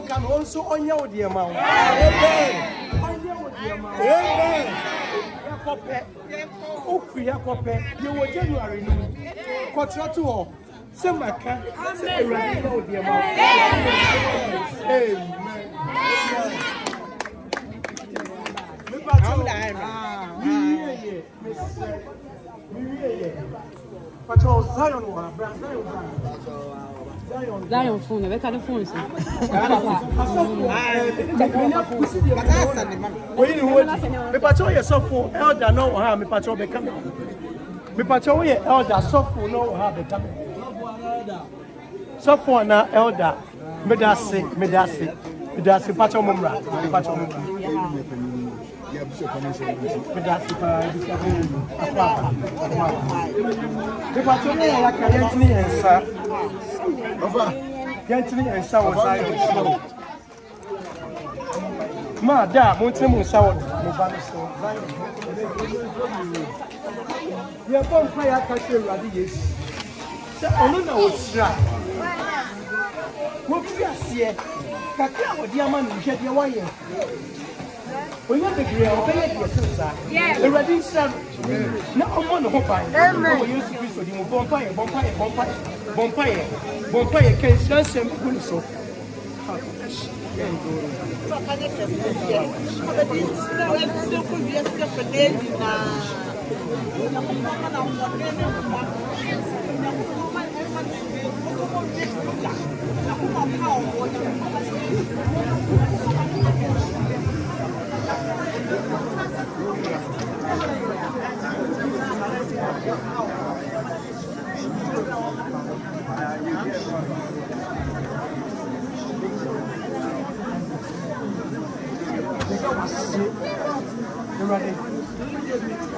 Can also on your dear amount. Amen. You were January. Quarter to all. Some I can't say right now, dear amount. Zion phone, I better the phone. Me patrol yourself for elder no ha me patrol be coming. Me patrol your elder so no ha be coming. So for na elder me da se patrol mumra me patrol mumra. Me da se pa me patrol ya ka yentini ensa. Yentini ensa was I ma da mo tiri mo nsa wo mo ba no so ye bon fa ya ka se Awurade Yesu se onu na osira mo fi ase kakra odi ama no hwe de waye onya begre o be ye de sensa Awurade nsira na omo no ho ban o Yesu Kristo di mo bon pa ye kan sensem ku ni so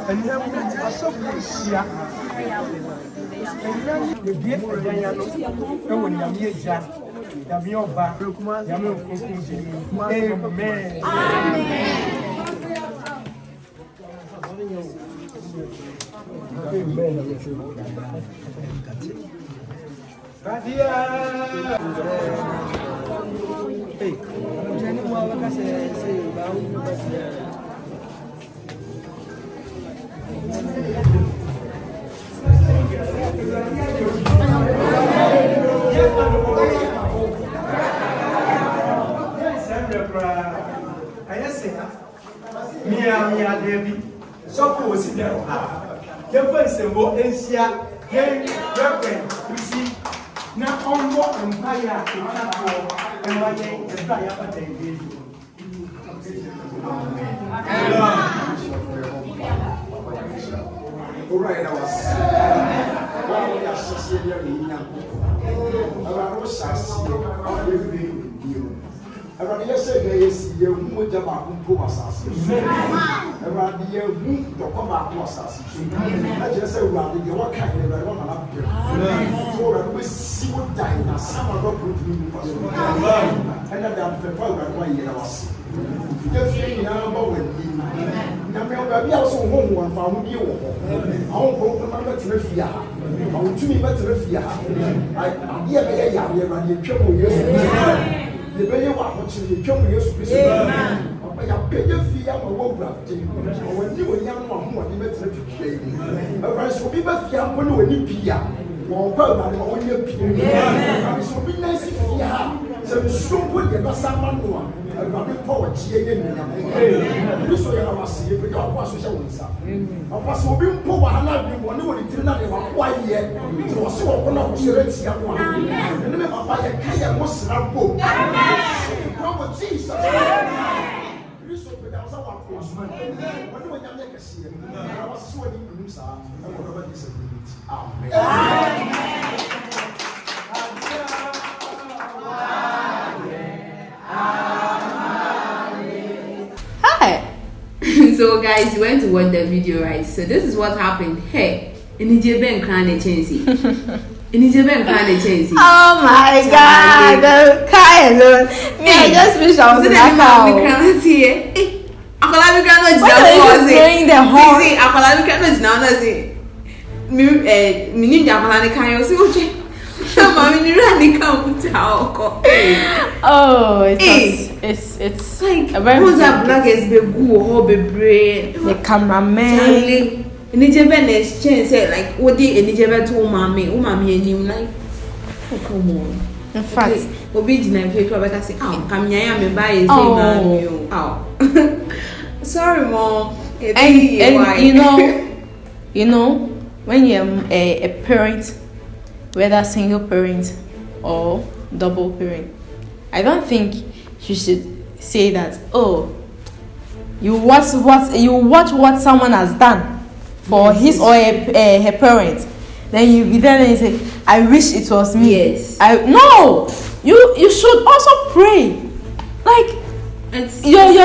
and then I saw Lucia. And then the gift for Diana, and when Yamia, Yamioba, Yamio, Amen. Mia Debbie, so was in there. Your first and more Asia, Henry, Reverend, you see, now on more empire to travel and my name is Fire for David. All right, I was everybody said there is a woman who was everybody who to come back was I just said, well, you what kind of one up here. So we see what dying some of the good and then the program 1 year was. Just now, but also home one found you. I won't go to my Refia. I will to me better Refia. I hear the trouble. The very watching the trouble you speak. I pay your fee. I'm a woe grafting. When you were young, one more, you better to trade. A rice will be better when you need Pia. Or probably when you're Pia. It will be nice if you have. So the show would get a salmon one. A rapid power cheering. This way I was seeing, but your was a was will be poor. I love you when you were in Trinidad. Why, deɛ nti wɔsi wɔ kɔnɔ kɔsɛrɛ tia mu a ɛne me papa yɛ ka yɛ mo sra bo papa Jesus Kristo pe da wasa wa ko asuma wɔne wɔn nyame kɛseɛ na wɔsi wɔ ni num saa ɛwɔ dɔ ba disability amen. Hi. So guys, you went to watch the video, right? So this is what happened. Hey, Inijebe Nkran Chensi. Inijebe Nkran Chensi. Oh my God, the car alone. Me, I just wish I was in that car. When doing the horn. Oh, it's like a very who's that black is be good be brain the cameraman. Inijebe exchange say like what the Inijebe to Maame and him like oh come on. In fact, Obi Jina Fake Rebecca say oh Kamya me buy say man you oh sorry mom and you know when you're a parent, whether single parent or double parent, I don't think you should say that, oh, you watch what someone has done for his or her parent, then you be there and you say, I wish it was me. Yes. No, you should also pray, like it's you don't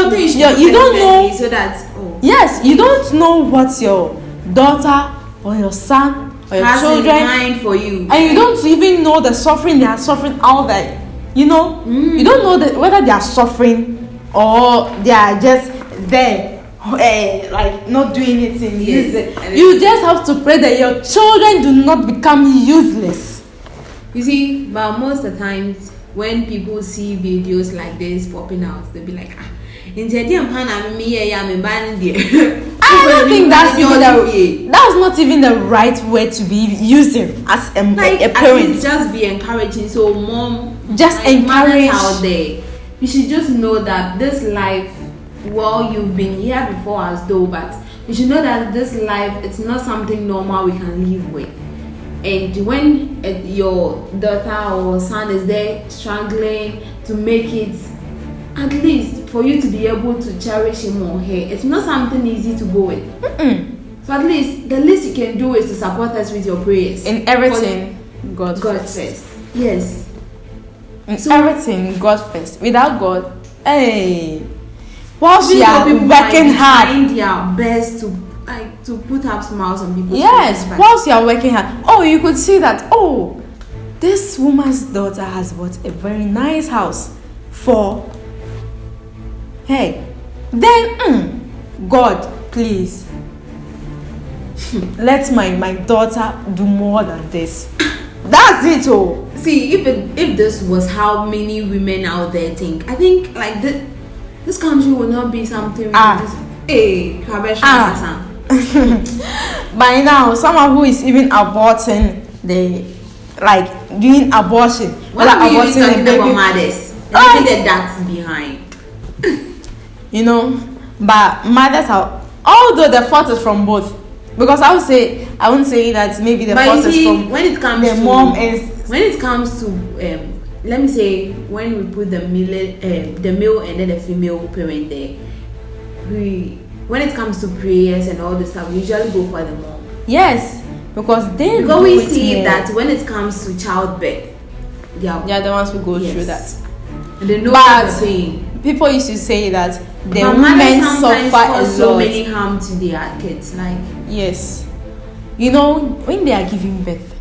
know, so that yes, you don't know what your daughter or your son or your has children in mind for you, and you don't even know the suffering they are suffering out there. You know, you don't know whether they are suffering or they are just there, like not doing anything. Yes. You just have to pray that your children do not become useless. You see, but most of the times when people see videos like this popping out, they'll be like, ah, I don't think that's not even the right way to be using as a parent. Just be encouraging. So mom, just like encourage out there. You should just know that this life, well, you've been here before as though, but you should know that this life, it's not something normal we can live with. And when your daughter or son is there struggling to make it, at least for you to be able to cherish him or her, it's not something easy to go with. So at least the least you can do is to support us with your prayers. In everything, God first. Yes. In everything, God first. Without God, hey, whilst you are working hard, trying their best to put up smiles on people's yes, faces. whilst you are working hard, oh, you could see that, oh, this woman's daughter has bought a very nice house for. Hey, then God, please let my daughter do more than this. That's it. Oh, see, if this was how many women out there think, I think like this country will not be something. By now, someone who is even aborting, doing abortion, what are you talking about? Mothers, that's behind. You know, but mothers are, although the fault is from both, because I won't say that maybe the fault is from when it comes the to mom is. When it comes to let me say, when we put the male and then the female parent there, when it comes to prayers and all this stuff, we usually go for the mom. Yes, because we see that when it comes to childbirth, they are the ones who go through that. And they know what they're saying. People used to say that the women suffer a lot. So many harm to their kids, like yes, you know, when they are giving birth.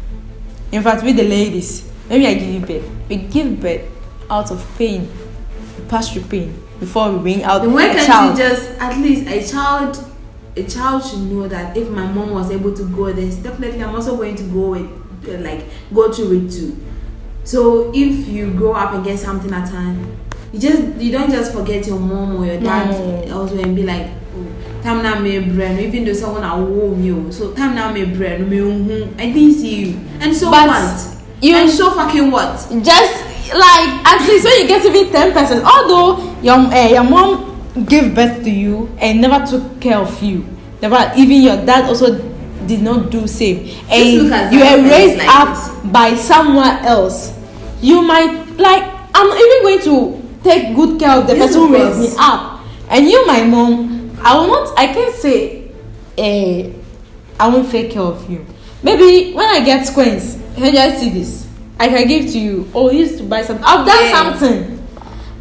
In fact, with the ladies, when we are giving birth, we give birth out of pain, we pass through pain before we bring out a child. You just at least a child should know that if my mom was able to go this, definitely I'm also going to go through it too. So if you grow up and get something at time, you don't just forget your mom or your dad also and be like, oh, time now me brain, even though someone I warn you, so time now me brain, I didn't see you, and so but what? And so fucking what? Just like at least when you get even 10%, although your mom gave birth to you and never took care of you, never even your dad also did not do same, look and at you that were raised like up this. by someone else, you might like, I'm even going to take good care of the Yes, person who of raised course. me up. And you, my mom, I can't say I won't take care of you. Maybe when I get squares, can you just see this? I can give to you. Oh, you used to buy something. I've done something.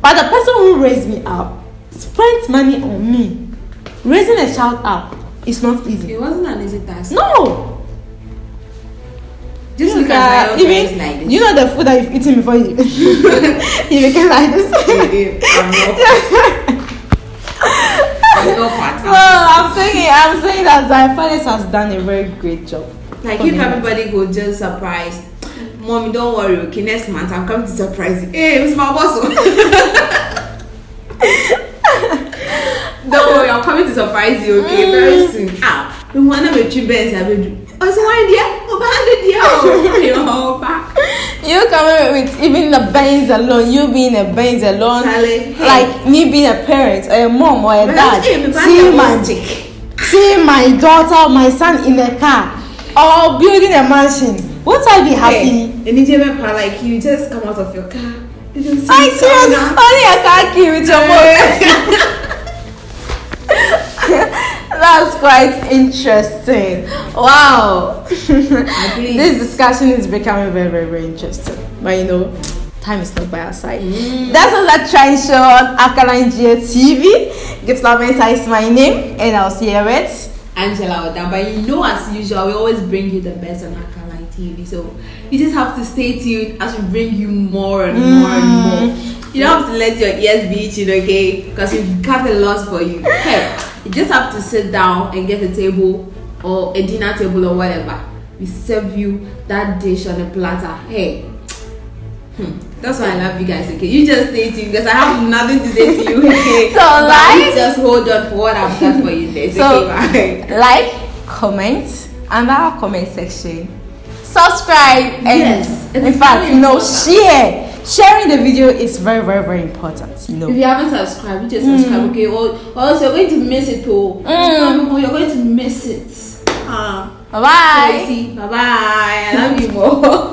But the person who raised me up spent money on me. Raising a child up is not easy. It wasn't an easy task. No. Just look at your friends like this. You know the food that you've eaten before you you became like this. I'm saying that Felix has done a very great job. Like if everybody go just surprise, Mommy, don't worry, okay, next month I'm coming to surprise you. Hey, it's my boss. Don't worry, I'm coming to surprise you, okay, very soon. We wanna make you best. I will do. Oh, so why dear? You coming with even the Benz alone, you being a Benz alone, Charlie, like me being a parent or a mom or a dad, seeing my daughter or my son in a car or building a mansion. Won't I be happy? And if you ever like you just come out of your car, you don't see I serious, only a car key with your boy. That's quite interesting. Wow. This discussion is becoming very, very, very interesting. But you know, time is not by our side. That's another trend show on Alkaline TV. Gift Love Inside is my name, and I'll see you with Angela Oda. But you know, as usual, we always bring you the best on Alkaline TV. So you just have to stay tuned as we bring you more and more and more. You don't have to let your ears be itching, okay? Because we've got a lot for you. Hey, you just have to sit down and get a table or a dinner table or whatever. We serve you that dish on a platter. Hey, that's why I love you guys, okay? You just stay tuned because I have nothing to say to you, okay? So like, just hold on for what I've got for you there. So okay, bye. like, comment under our comment section, subscribe, and Yes, in fact, you know, share. Sharing the video is very, very, very important. You know, if you haven't subscribed, you just subscribe, okay? Or else you're going to miss it, oh. You're going to miss it. bye bye. Bye bye. I love you more.